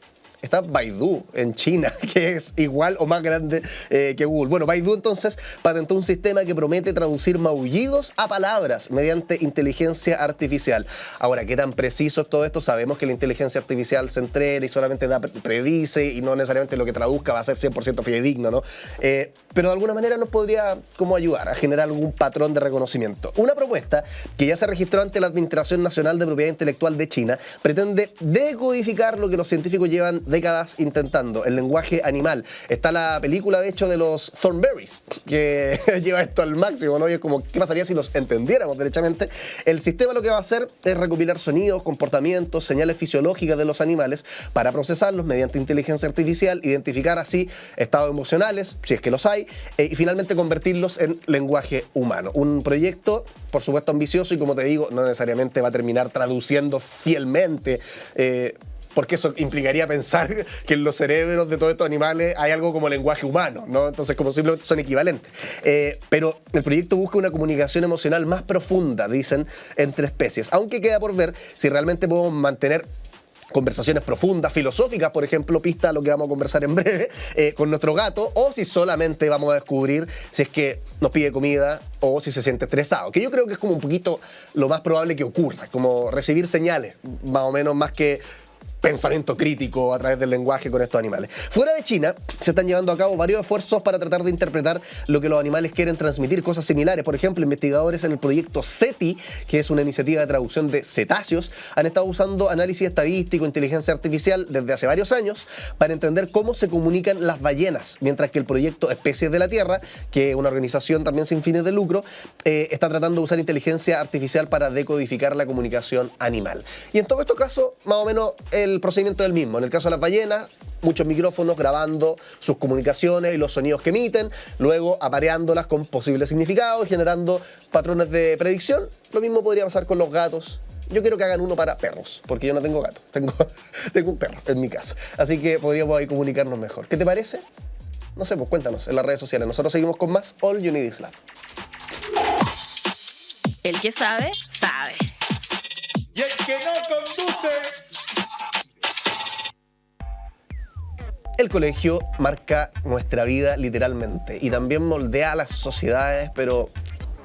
Está Baidu en China, que es igual o más grande que Google. Bueno, Baidu entonces patentó un sistema que promete traducir maullidos a palabras mediante inteligencia artificial. Ahora, ¿qué tan preciso es todo esto? Sabemos que la inteligencia artificial se entrena y solamente predice y no necesariamente lo que traduzca va a ser 100% fidedigno, ¿no? Pero de alguna manera nos podría como ayudar a generar algún patrón de reconocimiento. Una propuesta que ya se registró ante la Administración Nacional de Propiedad Intelectual de China pretende decodificar lo que los científicos llevan décadas intentando, el lenguaje animal. Está la película, de hecho, de los Thornberrys, que lleva esto al máximo, ¿no? Y es como, ¿qué pasaría si los entendiéramos derechamente? El sistema lo que va a hacer es recopilar sonidos, comportamientos, señales fisiológicas de los animales para procesarlos mediante inteligencia artificial, identificar así estados emocionales, si es que los hay, y finalmente convertirlos en lenguaje humano. Un proyecto, por supuesto, ambicioso y, como te digo, no necesariamente va a terminar traduciendo fielmente, porque eso implicaría pensar que en los cerebros de todos estos animales hay algo como lenguaje humano, ¿no? Entonces, como simplemente son equivalentes. Pero el proyecto busca una comunicación emocional más profunda, dicen, entre especies. Aunque queda por ver si realmente podemos mantener conversaciones profundas, filosóficas, por ejemplo, pista a lo que vamos a conversar en breve, con nuestro gato, o si solamente vamos a descubrir si es que nos pide comida o si se siente estresado, que yo creo que es como un poquito lo más probable que ocurra, como recibir señales, más o menos, más que pensamiento crítico a través del lenguaje con estos animales. Fuera de China, se están llevando a cabo varios esfuerzos para tratar de interpretar lo que los animales quieren transmitir, cosas similares. Por ejemplo, investigadores en el proyecto SETI, que es una iniciativa de traducción de cetáceos, han estado usando análisis estadístico, inteligencia artificial desde hace varios años para entender cómo se comunican las ballenas, mientras que el proyecto Especies de la Tierra, que es una organización también sin fines de lucro, está tratando de usar inteligencia artificial para decodificar la comunicación animal. Y en todos estos casos, más o menos, el procedimiento es el mismo. En el caso de las ballenas, muchos micrófonos grabando sus comunicaciones y los sonidos que emiten, luego apareándolas con posibles significados y generando patrones de predicción. Lo mismo podría pasar con los gatos. Yo quiero que hagan uno para perros, porque yo no tengo gatos, tengo un perro en mi casa. Así que podríamos ahí comunicarnos mejor. ¿Qué te parece? No sé, pues cuéntanos en las redes sociales. Nosotros seguimos con más All You Need Is Love. El que sabe, sabe. Y el que no conduce. El colegio marca nuestra vida literalmente y también moldea a las sociedades, pero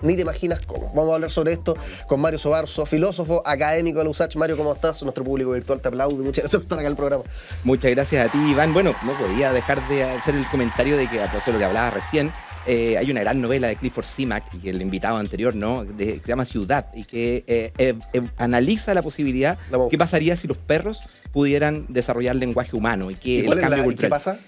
ni te imaginas cómo. Vamos a hablar sobre esto con Mario Sobarzo, filósofo, académico de la USACH. Mario, ¿cómo estás? Nuestro público virtual te aplaude. Muchas gracias por estar acá en el programa. Muchas gracias a ti, Iván. Bueno, no podía dejar de hacer el comentario de que, a propósito de lo que hablaba recién, hay una gran novela de Clifford Simak, y el invitado anterior, ¿no? Que se llama Ciudad, y que analiza la posibilidad qué pasaría si los perros pudieran desarrollar lenguaje humano y que el cambio cultural. ¿Qué pasa?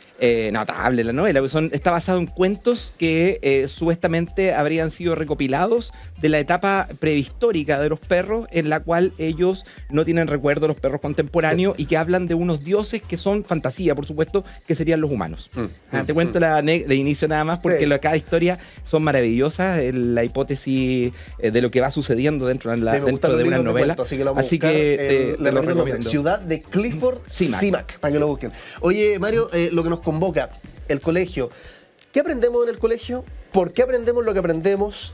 Notable la novela, está basado en cuentos que supuestamente habrían sido recopilados de la etapa prehistórica de los perros, en la cual ellos no tienen recuerdo, los perros contemporáneos, y que hablan de unos dioses que son fantasía, por supuesto, que serían los humanos. Te cuento de inicio nada más, porque cada historia son maravillosas, la hipótesis de lo que va sucediendo dentro de una novela. Así que te lo recomiendo. Ciudad de Clifford Simak, para que lo busquen. Oye, Mario, lo que nos convoca, el colegio. ¿Qué aprendemos en el colegio? ¿Por qué aprendemos lo que aprendemos?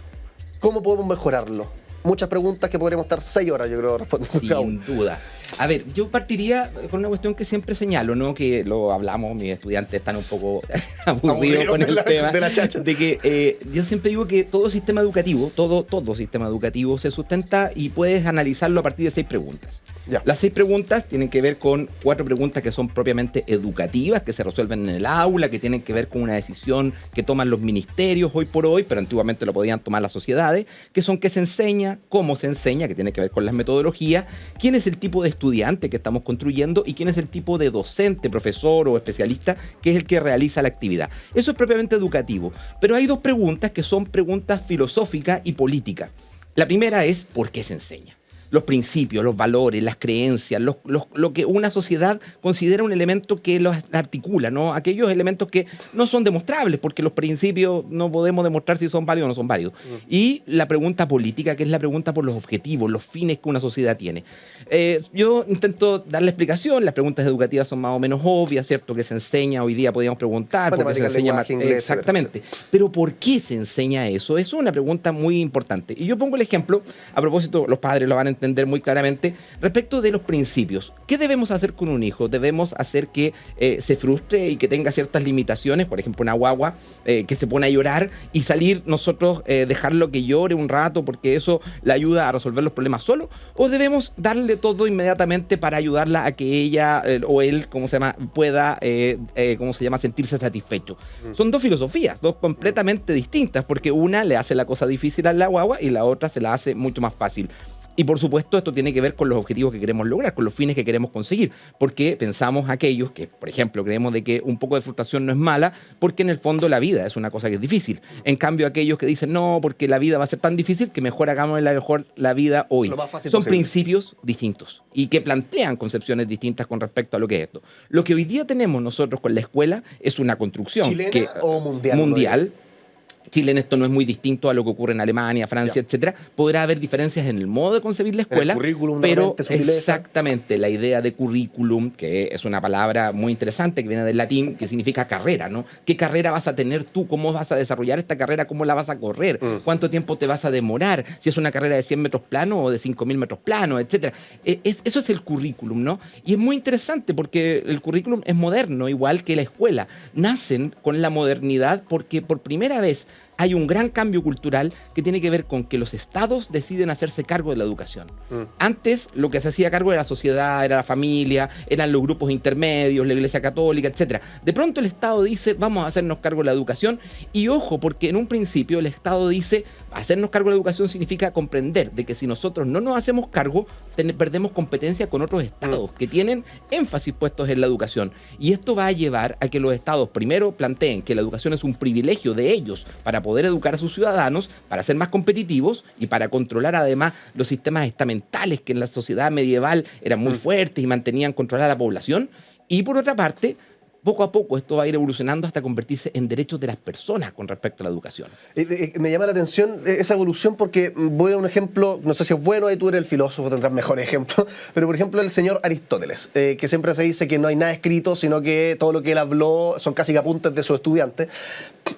¿Cómo podemos mejorarlo? Muchas preguntas que podríamos estar 6 horas, yo creo, respondiendo. Sin duda. A ver, yo partiría con una cuestión que siempre señalo, ¿no? Que lo hablamos, mis estudiantes están un poco aburridos con el tema. De que yo siempre digo que todo sistema educativo, todo sistema educativo se sustenta y puedes analizarlo a partir de 6 preguntas. Ya. Las 6 preguntas tienen que ver con 4 preguntas que son propiamente educativas, que se resuelven en el aula, que tienen que ver con una decisión que toman los ministerios hoy por hoy, pero antiguamente lo podían tomar las sociedades, que son qué se enseña, cómo se enseña, que tiene que ver con las metodologías, quién es el tipo de estudiante que estamos construyendo y quién es el tipo de docente, profesor o especialista que es el que realiza la actividad. Eso es propiamente educativo. Pero hay 2 preguntas que son preguntas filosóficas y políticas. La primera es ¿por qué se enseña? los principios, los valores, las creencias, lo que una sociedad considera un elemento que los articula, ¿no? Aquellos elementos que no son demostrables, porque los principios no podemos demostrar si son válidos o no son válidos. Y la pregunta política, que es la pregunta por los objetivos, los fines que una sociedad tiene. Yo intento dar la explicación, las preguntas educativas son más o menos obvias, ¿cierto? Que se enseña hoy día, podríamos preguntar, porque se enseña más, inglés, exactamente. Pero ¿por qué se enseña eso? Eso es una pregunta muy importante. Y yo pongo el ejemplo, a propósito, los padres lo van a entender muy claramente, respecto de los principios. ¿Qué debemos hacer con un hijo? Debemos hacer que se frustre y que tenga ciertas limitaciones, por ejemplo, una guagua que se pone a llorar y salir nosotros, dejarlo que llore un rato porque eso le ayuda a resolver los problemas solo, o debemos darle todo inmediatamente para ayudarla a que ella o él, pueda, sentirse satisfecho. Son dos filosofías, dos completamente distintas, porque una le hace la cosa difícil a la guagua y la otra se la hace mucho más fácil. Y por supuesto esto tiene que ver con los objetivos que queremos lograr, con los fines que queremos conseguir, porque pensamos aquellos que, por ejemplo, creemos de que un poco de frustración no es mala, porque en el fondo la vida es una cosa que es difícil. En cambio aquellos que dicen no, porque la vida va a ser tan difícil que mejor hagamos la vida hoy. Son principios distintos y que plantean concepciones distintas con respecto a lo que es esto. Lo que hoy día tenemos nosotros con la escuela es una construcción. ¿Chilena o mundial? Mundial. Chile en esto no es muy distinto a lo que ocurre en Alemania, Francia, etcétera. Podrá haber diferencias en el modo de concebir la escuela, pero exactamente la idea de currículum, que es una palabra muy interesante que viene del latín, que significa carrera, ¿no? ¿Qué carrera vas a tener tú? ¿Cómo vas a desarrollar esta carrera? ¿Cómo la vas a correr? ¿Cuánto tiempo te vas a demorar? Si es una carrera de 100 metros plano o de 5.000 metros plano, etcétera. Eso es el currículum, ¿no? Y es muy interesante porque el currículum es moderno, igual que la escuela. Nacen con la modernidad porque por primera vez hay un gran cambio cultural que tiene que ver con que los estados deciden hacerse cargo de la educación. Antes lo que se hacía cargo era la sociedad, era la familia, eran los grupos intermedios, la Iglesia Católica, etc. De pronto el Estado dice, vamos a hacernos cargo de la educación, y ojo, porque en un principio el Estado dice, hacernos cargo de la educación significa comprender de que si nosotros no nos hacemos cargo, perdemos competencia con otros estados que tienen énfasis puestos en la educación. Y esto va a llevar a que los estados primero planteen que la educación es un privilegio de ellos para poder educar a sus ciudadanos, para ser más competitivos y para controlar además los sistemas estamentales que en la sociedad medieval eran muy fuertes y mantenían controlada la población. Y por otra parte, poco a poco esto va a ir evolucionando hasta convertirse en derechos de las personas con respecto a la educación. Me llama la atención esa evolución porque voy a un ejemplo, no sé si es bueno, ahí tú eres el filósofo, tendrás mejor ejemplo, pero por ejemplo el señor Aristóteles, que siempre se dice que no hay nada escrito, sino que todo lo que él habló son casi que apuntes de sus estudiantes.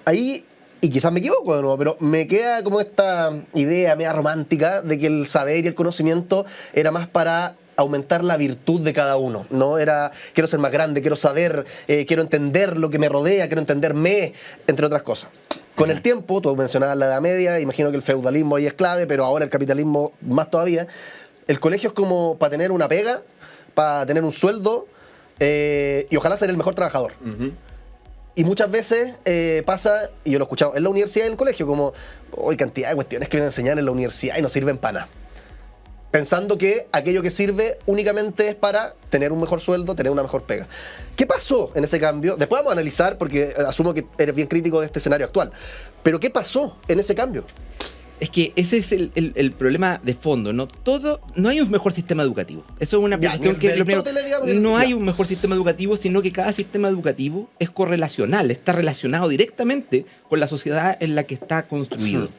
Ahí, y quizás me equivoco de nuevo, pero me queda como esta idea media romántica de que el saber y el conocimiento era más para aumentar la virtud de cada uno, ¿no? Era, quiero ser más grande, quiero saber, quiero entender lo que me rodea, quiero entenderme, entre otras cosas. Con el tiempo, tú mencionabas la Edad Media, imagino que el feudalismo ahí es clave, pero ahora el capitalismo más todavía. El colegio es como para tener una pega, para tener un sueldo y ojalá ser el mejor trabajador. Y muchas veces pasa, y yo lo he escuchado en la universidad y en el colegio, como hoy cantidad de cuestiones que vienen a enseñar en la universidad y no sirven para nada. Pensando que aquello que sirve únicamente es para tener un mejor sueldo, tener una mejor pega. ¿Qué pasó en ese cambio? Después vamos a analizar, porque asumo que eres bien crítico de este escenario actual. Pero ¿qué pasó en ese cambio? Es que ese es el problema de fondo, ¿no? No hay un mejor sistema educativo. Eso es una cuestión que no hay un mejor sistema educativo, sino que cada sistema educativo es correlacional, está relacionado directamente con la sociedad en la que está construido.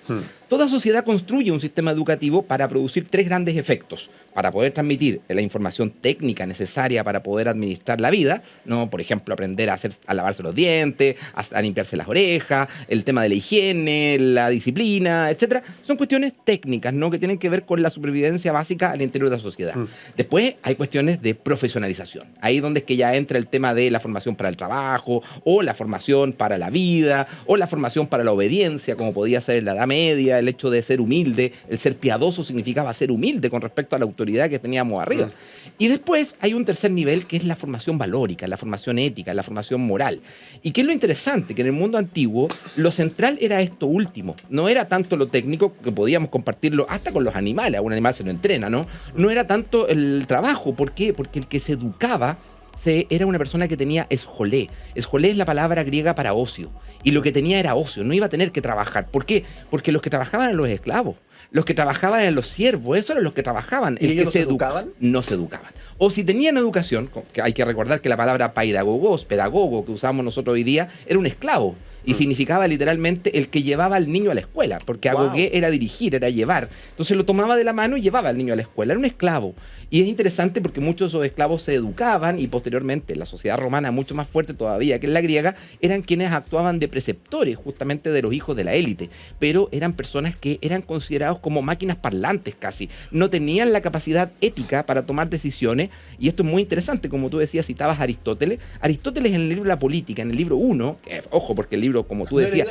Toda sociedad construye un sistema educativo para producir tres grandes efectos: para poder transmitir la información técnica necesaria para poder administrar la vida, ¿no? Por ejemplo, aprender a lavarse los dientes, a limpiarse las orejas, el tema de la higiene, la disciplina, etcétera. Son cuestiones técnicas, ¿no? Que tienen que ver con la supervivencia básica al interior de la sociedad. Después hay cuestiones de profesionalización. Ahí donde es que ya entra el tema de la formación para el trabajo, o la formación para la vida, o la formación para la obediencia, como podía ser en la Edad Media, el hecho de ser humilde. El ser piadoso significaba ser humilde con respecto a la autoridad que teníamos arriba. Y después hay un tercer nivel que es la formación valórica, la formación ética, la formación moral. ¿Y qué es lo interesante? Que en el mundo antiguo lo central era esto último. No era tanto lo técnico, que podíamos compartirlo hasta con los animales. A un animal se lo entrena, ¿no? No era tanto el trabajo. ¿Por qué? Porque el que se educaba era una persona que tenía esjolé. Esjolé es la palabra griega para ocio. Y lo que tenía era ocio, no iba a tener que trabajar. ¿Por qué? Porque los que trabajaban eran los esclavos. Los que trabajaban eran los siervos, esos eran los que trabajaban. ¿Y ellos no se educaban? No se educaban. O si tenían educación, que hay que recordar que la palabra paidagogos, pedagogo, que usamos nosotros hoy día, era un esclavo. Y significaba literalmente el que llevaba al niño a la escuela, porque agogué era dirigir, era llevar. Entonces lo tomaba de la mano y llevaba al niño a la escuela. Era un esclavo. Y es interesante porque muchos de esos esclavos se educaban y posteriormente la sociedad romana, mucho más fuerte todavía que en la griega, eran quienes actuaban de preceptores justamente de los hijos de la élite. Pero eran personas que eran considerados como máquinas parlantes casi. No tenían la capacidad ética para tomar decisiones. Y esto es muy interesante, como tú decías, citabas a Aristóteles. Aristóteles en el libro La Política, en el libro 1, ojo, porque el libro, como tú decías,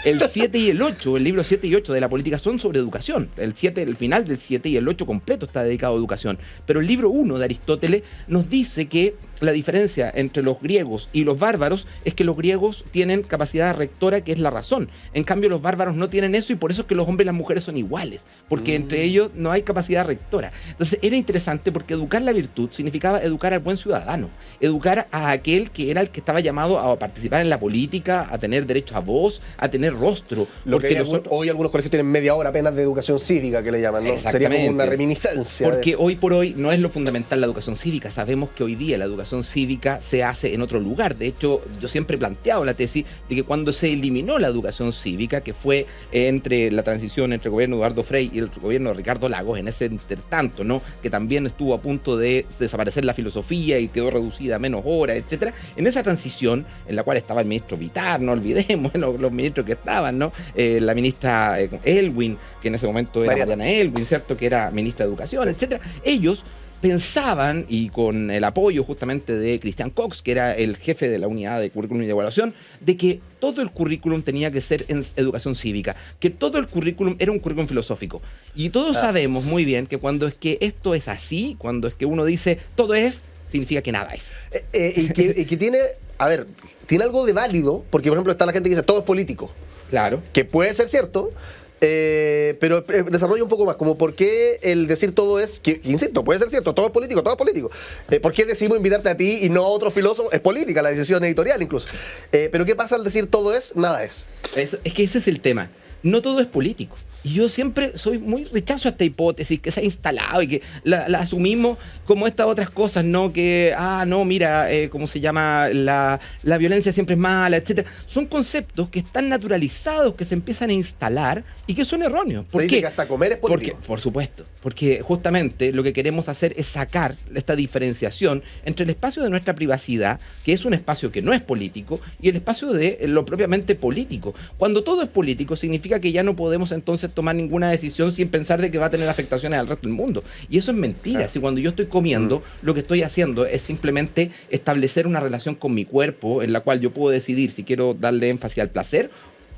el 7 y el 8, el libro 7 y 8 de La Política son sobre educación. El final del 7 y el 8 completo está dedicado a educación. Pero el libro 1 de Aristóteles nos dice que la diferencia entre los griegos y los bárbaros es que los griegos tienen capacidad rectora, que es la razón. En cambio, los bárbaros no tienen eso, y por eso es que los hombres y las mujeres son iguales, porque entre ellos no hay capacidad rectora. Entonces era interesante porque educar la virtud significaba educar al buen ciudadano, educar a aquel que era el que estaba llamado a participar en la política, a tener derecho a voz, a tener rostro. Lo que hoy algunos colegios tienen media hora apenas de educación cívica, que le llaman, ¿no? Sería como una reminiscencia. Porque hoy por hoy no es lo fundamental la educación cívica. Sabemos que hoy día la educación cívica se hace en otro lugar. De hecho, yo siempre he planteado la tesis de que cuando se eliminó la educación cívica, que fue entre la transición entre el gobierno de Eduardo Frei y el gobierno de Ricardo Lagos, en ese intertanto, ¿no?, que también estuvo a punto de desaparecer la filosofía y quedó reducida a menos horas, etcétera. En esa transición, en la cual estaba el ministro Vitar, no olvidemos los ministros que estaban, ¿no? La ministra Elwin, que en ese momento era Mariana Elwin, ¿cierto?, que era ministra de Educación, etcétera. Ellos pensaban, y con el apoyo justamente de Christian Cox, que era el jefe de la unidad de currículum y de evaluación, de que todo el currículum tenía que ser en educación cívica, que todo el currículum era un currículum filosófico. Y todos sabemos muy bien que cuando es que esto es así, cuando es que uno dice todo es, significa que nada es. Y que tiene, a ver, tiene algo de válido, porque por ejemplo está la gente que dice todo es político. Claro. Que puede ser cierto. Pero desarrolla un poco más, como por qué el decir todo es, que insisto, puede ser cierto, todo es político, todo es político. ¿Por qué decimos invitarte a ti y no a otro filósofo? Es política la decisión editorial incluso. Pero ¿qué pasa al decir todo es, nada es? Es que ese es el tema. No todo es político. Y yo siempre soy muy rechazo a esta hipótesis que se ha instalado y que la asumimos como estas otras cosas, ¿no? Que, no, mira, ¿cómo se llama? La violencia siempre es mala, etcétera. Son conceptos que están naturalizados, que se empiezan a instalar y que son erróneos. ¿Por qué? Se dice que hasta comer es político. Porque, por supuesto. Porque justamente lo que queremos hacer es sacar esta diferenciación entre el espacio de nuestra privacidad, que es un espacio que no es político, y el espacio de lo propiamente político. Cuando todo es político, significa que ya no podemos entonces tomar ninguna decisión sin pensar de que va a tener afectaciones al resto del mundo. Y eso es mentira. Claro. Si cuando yo estoy comiendo, lo que estoy haciendo es simplemente establecer una relación con mi cuerpo en la cual yo puedo decidir si quiero darle énfasis al placer,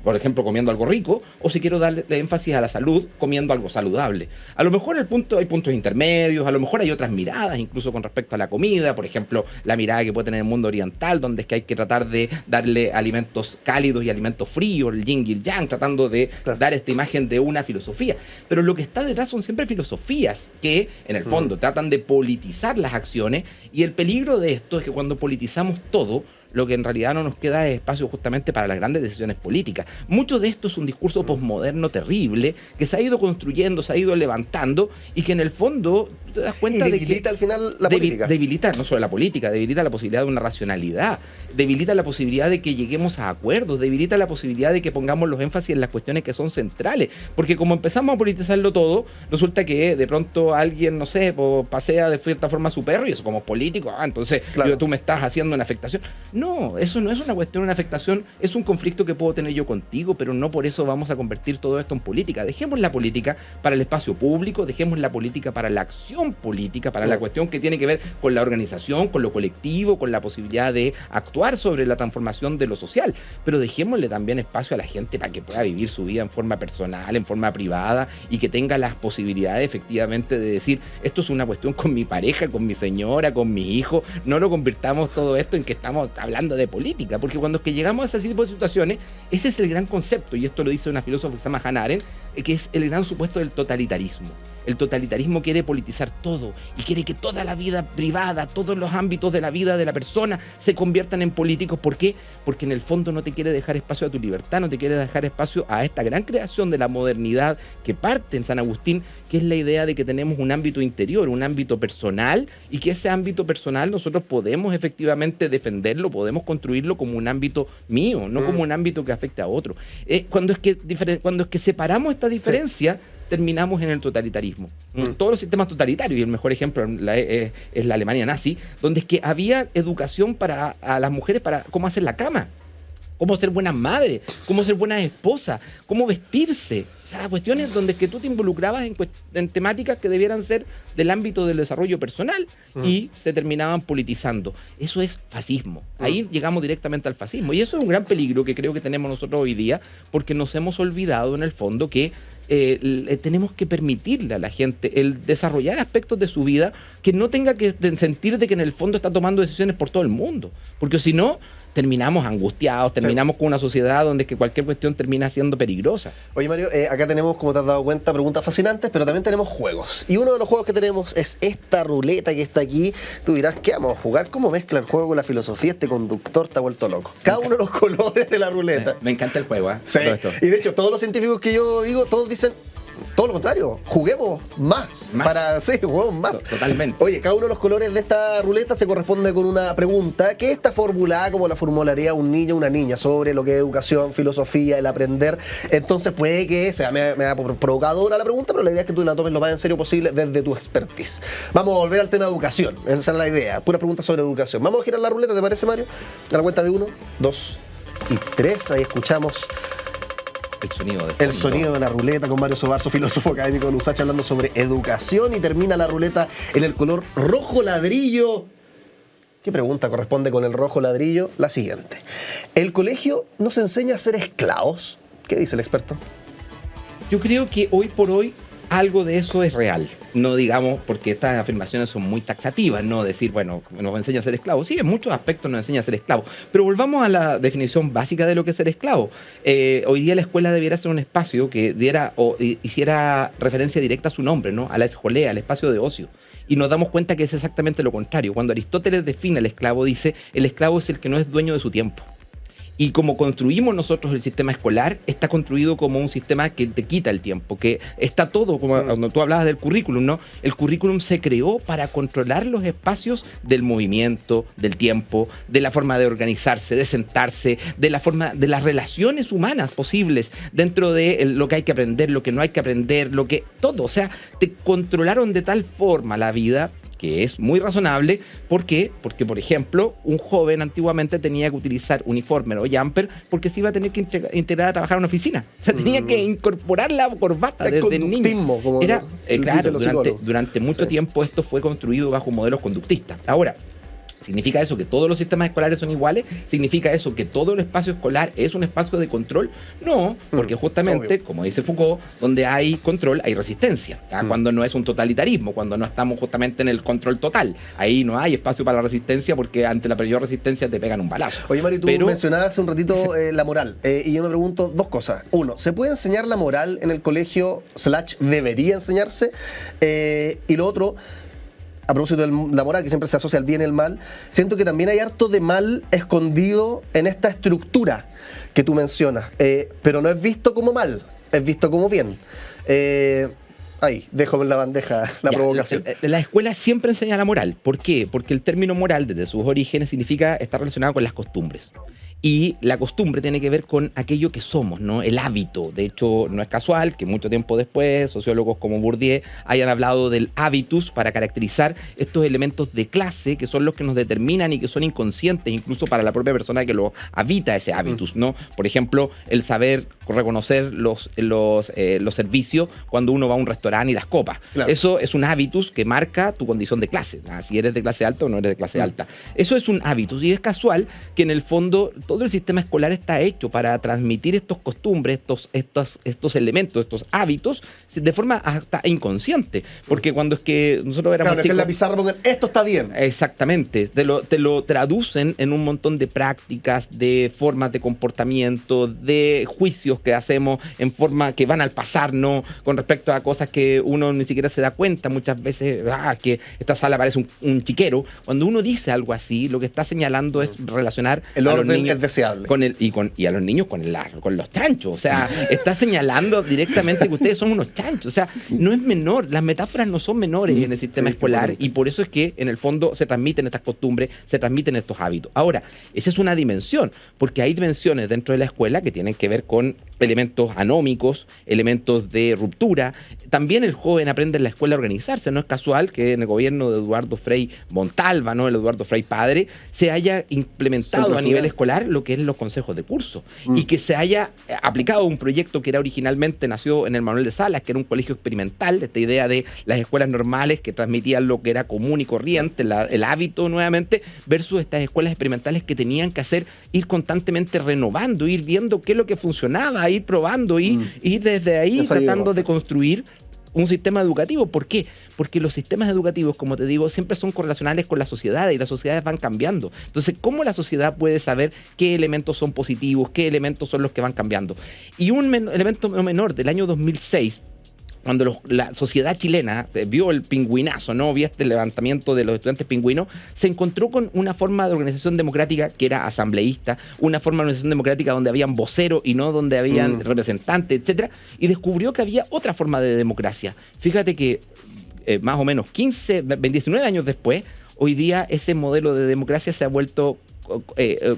por ejemplo, comiendo algo rico, o si quiero darle énfasis a la salud, comiendo algo saludable. A lo mejor hay puntos intermedios, a lo mejor hay otras miradas, incluso con respecto a la comida, por ejemplo, la mirada que puede tener el mundo oriental, donde es que hay que tratar de darle alimentos cálidos y alimentos fríos, el yin y el yang, tratando de dar esta imagen de una filosofía. Pero lo que está detrás son siempre filosofías que, en el fondo, tratan de politizar las acciones, y el peligro de esto es que cuando politizamos todo, lo que en realidad no nos queda es espacio justamente para las grandes decisiones políticas. Mucho de esto es un discurso posmoderno terrible que se ha ido construyendo, se ha ido levantando, y que en el fondo te das cuenta de que debilita al final la política. Debilita no solo la política, debilita la posibilidad de una racionalidad, debilita la posibilidad de que lleguemos a acuerdos, debilita la posibilidad de que pongamos los énfasis en las cuestiones que son centrales, porque como empezamos a politizarlo todo, resulta que de pronto alguien, no sé, pasea de cierta forma a su perro, y eso como político, entonces tú me estás haciendo una afectación. No, eso no es una cuestión, una afectación, es un conflicto que puedo tener yo contigo, pero no por eso vamos a convertir todo esto en política. Dejemos la política para el espacio público, dejemos la política para la acción política, para la cuestión que tiene que ver con la organización, con lo colectivo, con la posibilidad de actuar sobre la transformación de lo social, pero dejémosle también espacio a la gente para que pueda vivir su vida en forma personal, en forma privada, y que tenga las posibilidades efectivamente de decir, esto es una cuestión con mi pareja, con mi señora, con mi hijo. No lo convirtamos todo esto en que estamos hablando de política, porque cuando es que llegamos a ese tipo de situaciones, ese es el gran concepto, y esto lo dice una filósofa que se llama Hannah Arendt, que es el gran supuesto del totalitarismo. El totalitarismo quiere politizar todo y quiere que toda la vida privada, todos los ámbitos de la vida de la persona se conviertan en políticos. ¿Por qué? Porque en el fondo no te quiere dejar espacio a tu libertad, no te quiere dejar espacio a esta gran creación de la modernidad que parte en San Agustín, que es la idea de que tenemos un ámbito interior, un ámbito personal, y que ese ámbito personal nosotros podemos efectivamente defenderlo, podemos construirlo como un ámbito mío, no como un ámbito que afecte a otro. Cuando es que separamos esta diferencia, terminamos en el totalitarismo. Todos los sistemas totalitarios, y el mejor ejemplo es la Alemania nazi, donde es que había educación a las mujeres para cómo hacer la cama, cómo ser buenas madres, cómo ser buenas esposas, cómo vestirse. O sea, cuestiones donde es que tú te involucrabas en temáticas que debieran ser del ámbito del desarrollo personal y se terminaban politizando. Eso es fascismo. Ahí llegamos directamente al fascismo. Y eso es un gran peligro que creo que tenemos nosotros hoy día, porque nos hemos olvidado en el fondo que tenemos que permitirle a la gente el desarrollar aspectos de su vida que no tenga que sentir de que en el fondo está tomando decisiones por todo el mundo. Porque si no, terminamos angustiados, terminamos con una sociedad donde que cualquier cuestión termina siendo peligrosa. Oye, Mario, acá tenemos, como te has dado cuenta, preguntas fascinantes, pero también tenemos juegos. Y uno de los juegos que tenemos es esta ruleta que está aquí. Tú dirás, ¿qué vamos a jugar? ¿Cómo mezcla el juego con la filosofía? Este conductor está vuelto loco. Cada uno de los colores de la ruleta. Me encanta el juego, ¿eh? Sí. Y de hecho, todos los científicos que yo digo, todos dicen todo lo contrario, juguemos más. Juguemos más. Totalmente. Oye, cada uno de los colores de esta ruleta se corresponde con una pregunta que está formulada como la formularía un niño o una niña sobre lo que es educación, filosofía, el aprender. Entonces puede que sea me da provocadora la pregunta, pero la idea es que tú la tomes lo más en serio posible desde tu expertise. Vamos a volver al tema de educación. Esa es la idea. Pura pregunta sobre educación. Vamos a girar la ruleta, ¿te parece, Mario? A la cuenta de 1, 2 y 3. Ahí escuchamos el sonido de la ruleta con Mario Sobarzo, filósofo académico de USACH, hablando sobre educación, y termina la ruleta en el color rojo ladrillo. ¿Qué pregunta corresponde con el rojo ladrillo? La siguiente. ¿El colegio nos enseña a ser esclavos? ¿Qué dice el experto? Yo creo que hoy por hoy algo de eso es real. No digamos, porque estas afirmaciones son muy taxativas, no decir, bueno, nos enseña a ser esclavos. Sí, en muchos aspectos nos enseña a ser esclavos. Pero volvamos a la definición básica de lo que es ser esclavo. Hoy día la escuela debiera ser un espacio que diera o hiciera referencia directa a su nombre, ¿no? A la escolea, al espacio de ocio. Y nos damos cuenta que es exactamente lo contrario. Cuando Aristóteles define al esclavo, dice, el esclavo es el que no es dueño de su tiempo. Y como construimos nosotros el sistema escolar, está construido como un sistema que te quita el tiempo, que está todo, como cuando tú hablabas del currículum, ¿no? El currículum se creó para controlar los espacios del movimiento, del tiempo, de la forma de organizarse, de sentarse, de la forma de las relaciones humanas posibles dentro de lo que hay que aprender, lo que no hay que aprender, todo. O sea, te controlaron de tal forma la vida, que es muy razonable. ¿Por qué? Porque, por ejemplo, un joven antiguamente tenía que utilizar uniforme o jumper porque se iba a tener que integrar a trabajar en una oficina. O sea, tenía que incorporar la corbata desde niño. Era, claro, durante mucho tiempo esto fue construido bajo modelos conductistas. Ahora, ¿significa eso que todos los sistemas escolares son iguales? ¿Significa eso que todo el espacio escolar es un espacio de control? No, porque justamente, como dice Foucault, donde hay control hay resistencia. Cuando no es un totalitarismo, cuando no estamos justamente en el control total. Ahí no hay espacio para la resistencia, porque ante la mayor resistencia te pegan un balazo. Oye, Mario, tú mencionabas hace un ratito la moral. Y yo me pregunto dos cosas. Uno, ¿se puede enseñar la moral en el colegio / debería enseñarse? Y lo otro, a propósito de la moral, que siempre se asocia al bien y el mal, siento que también hay harto de mal escondido en esta estructura que tú mencionas, pero no es visto como mal, es visto como bien. Ahí, dejo en la bandeja la provocación. La escuela siempre enseña la moral. ¿Por qué? Porque el término moral, desde sus orígenes, significa estar relacionado con las costumbres. Y la costumbre tiene que ver con aquello que somos, ¿no? El hábito. De hecho, no es casual que mucho tiempo después sociólogos como Bourdieu hayan hablado del habitus para caracterizar estos elementos de clase que son los que nos determinan y que son inconscientes incluso para la propia persona que lo habita ese habitus, ¿no? Por ejemplo, el saber reconocer los servicios cuando uno va a un restaurante y las copas. Claro. Eso es un habitus que marca tu condición de clase, ¿no? Si eres de clase alta o no eres de clase alta. Eso es un habitus y es casual que en el fondo todo el sistema escolar está hecho para transmitir estos costumbres, estos elementos, estos hábitos, de forma hasta inconsciente. Porque cuando es que nosotros éramos chicos... que en la pizarra pongan, esto está bien. Exactamente. Te lo traducen en un montón de prácticas, de formas de comportamiento, de juicios que hacemos en forma que van al pasar, ¿no? Con respecto a cosas que uno ni siquiera se da cuenta. Muchas veces, que esta sala parece un chiquero. Cuando uno dice algo así, lo que está señalando es relacionar el a orden los niños es deseable. Y a los niños con los chanchos. O sea, está señalando directamente que ustedes son unos chanchos. O sea, no es menor. Las metáforas no son menores en el sistema escolar, y por eso es que en el fondo se transmiten estas costumbres, se transmiten estos hábitos. Ahora, esa es una dimensión, porque hay dimensiones dentro de la escuela que tienen que ver con elementos anómicos, elementos de ruptura. También el joven aprende en la escuela a organizarse. No es casual que en el gobierno de Eduardo Frei Montalva, ¿no? El Eduardo Frei padre, se haya implementado a nivel escolar lo que es los consejos de curso, y que se haya aplicado un proyecto que era originalmente nació en el Manuel de Salas, que era un colegio experimental, esta idea de las escuelas normales que transmitían lo que era común y corriente, el hábito nuevamente, versus estas escuelas experimentales que tenían que ir constantemente renovando, ir viendo qué es lo que funcionaba, ir probando, y desde ahí tratando de construir un sistema educativo. ¿Por qué? Porque los sistemas educativos, como te digo, siempre son correlacionales con la sociedad, y las sociedades van cambiando. Entonces, ¿cómo la sociedad puede saber qué elementos son positivos, qué elementos son los que van cambiando? Y un elemento no menor del año 2006, cuando la sociedad chilena vio el pingüinazo, ¿no? Vio este levantamiento de los estudiantes pingüinos, se encontró con una forma de organización democrática que era asambleísta, una forma de organización democrática donde habían voceros y no donde habían representantes, etcétera, y descubrió que había otra forma de democracia. Fíjate que más o menos 19 años después, hoy día ese modelo de democracia se ha vuelto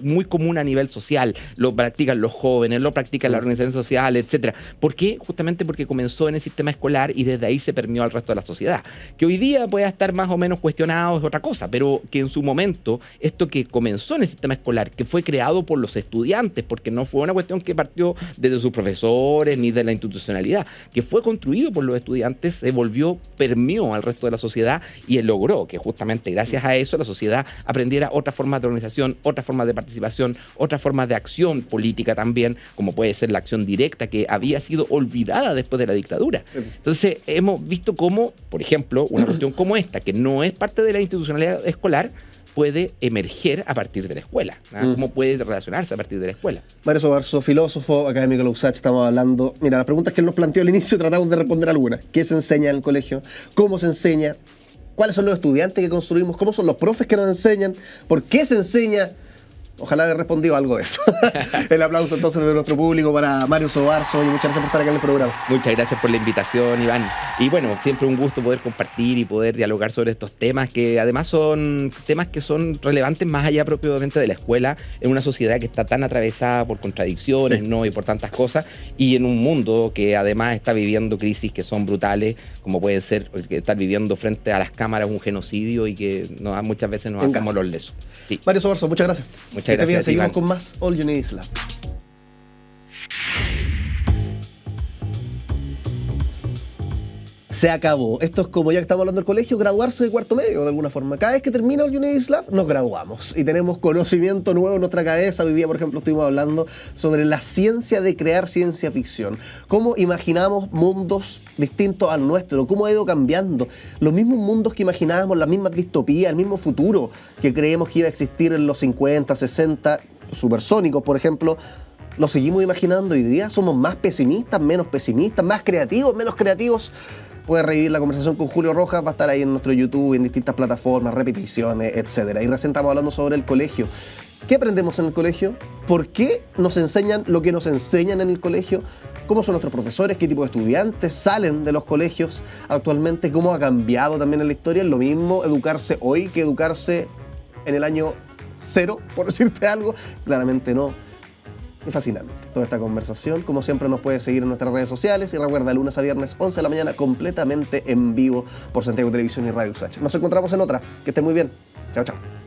muy común a nivel social. Lo practican los jóvenes, lo practican las organizaciones sociales, etcétera. ¿Por qué? Justamente porque comenzó en el sistema escolar y desde ahí se permeó al resto de la sociedad. Que hoy día pueda estar más o menos cuestionado es otra cosa, pero que en su momento esto que comenzó en el sistema escolar, que fue creado por los estudiantes, porque no fue una cuestión que partió desde sus profesores ni de la institucionalidad, que fue construido por los estudiantes, se volvió, permeó al resto de la sociedad, y él logró que justamente gracias a eso la sociedad aprendiera otras formas de organización, otras formas de participación, otras formas de acción política también, como puede ser la acción directa, que había sido olvidada después de la dictadura. Entonces hemos visto cómo, por ejemplo, una cuestión como esta, que no es parte de la institucionalidad escolar, puede emerger a partir de la escuela, ¿no? Cómo puede relacionarse a partir de la escuela. Mario Sobarzo, filósofo, académico de la USACH, estamos hablando. Mira, las preguntas que él nos planteó al inicio tratamos de responder algunas. ¿Qué se enseña en el colegio? ¿Cómo se enseña? ¿Cuáles son los estudiantes que construimos? ¿Cómo son los profes que nos enseñan? ¿Por qué se enseña? Ojalá haya respondido algo de eso. El aplauso entonces de nuestro público para Mario Sobarzo, y muchas gracias por estar acá en el programa. Muchas gracias por la invitación, Iván. Y bueno, siempre un gusto poder compartir y poder dialogar sobre estos temas, que además son temas que son relevantes más allá propiamente de la escuela, en una sociedad que está tan atravesada por contradicciones, sí, ¿no? Y por tantas cosas, y en un mundo que además está viviendo crisis que son brutales, como puede ser estar viviendo frente a las cámaras un genocidio, y que muchas veces nos hacemos los lesos. Sí. Mario Sobarzo, muchas gracias. Muchas gracias. Bien, seguimos Iván. Con más All You Need Is Love. Se acabó. Esto es como, ya que estamos hablando del colegio, graduarse de cuarto medio de alguna forma. Cada vez que termina All You Need Is Love, nos graduamos y tenemos conocimiento nuevo en nuestra cabeza. Hoy día, por ejemplo, estuvimos hablando sobre la ciencia de crear ciencia ficción. Cómo imaginamos mundos distintos al nuestro, cómo ha ido cambiando. Los mismos mundos que imaginábamos, las mismas distopías, el mismo futuro que creemos que iba a existir en los 50, 60, supersónicos, por ejemplo, lo seguimos imaginando. Hoy día somos más pesimistas, menos pesimistas, más creativos, menos creativos. Puedes revivir la conversación con Julio Rojas, va a estar ahí en nuestro YouTube, en distintas plataformas, repeticiones, etc. Y recién estamos hablando sobre el colegio. ¿Qué aprendemos en el colegio? ¿Por qué nos enseñan lo que nos enseñan en el colegio? ¿Cómo son nuestros profesores? ¿Qué tipo de estudiantes salen de los colegios actualmente? ¿Cómo ha cambiado también en la historia? ¿Es lo mismo educarse hoy que educarse en el año 0, por decirte algo? Claramente no. Es fascinante toda esta conversación. Como siempre, nos puedes seguir en nuestras redes sociales, y recuerda, lunes a viernes 11 de la mañana, completamente en vivo por Santiago Televisión y Radio USACH. Nos encontramos en otra. Que estén muy bien. Chao, chao.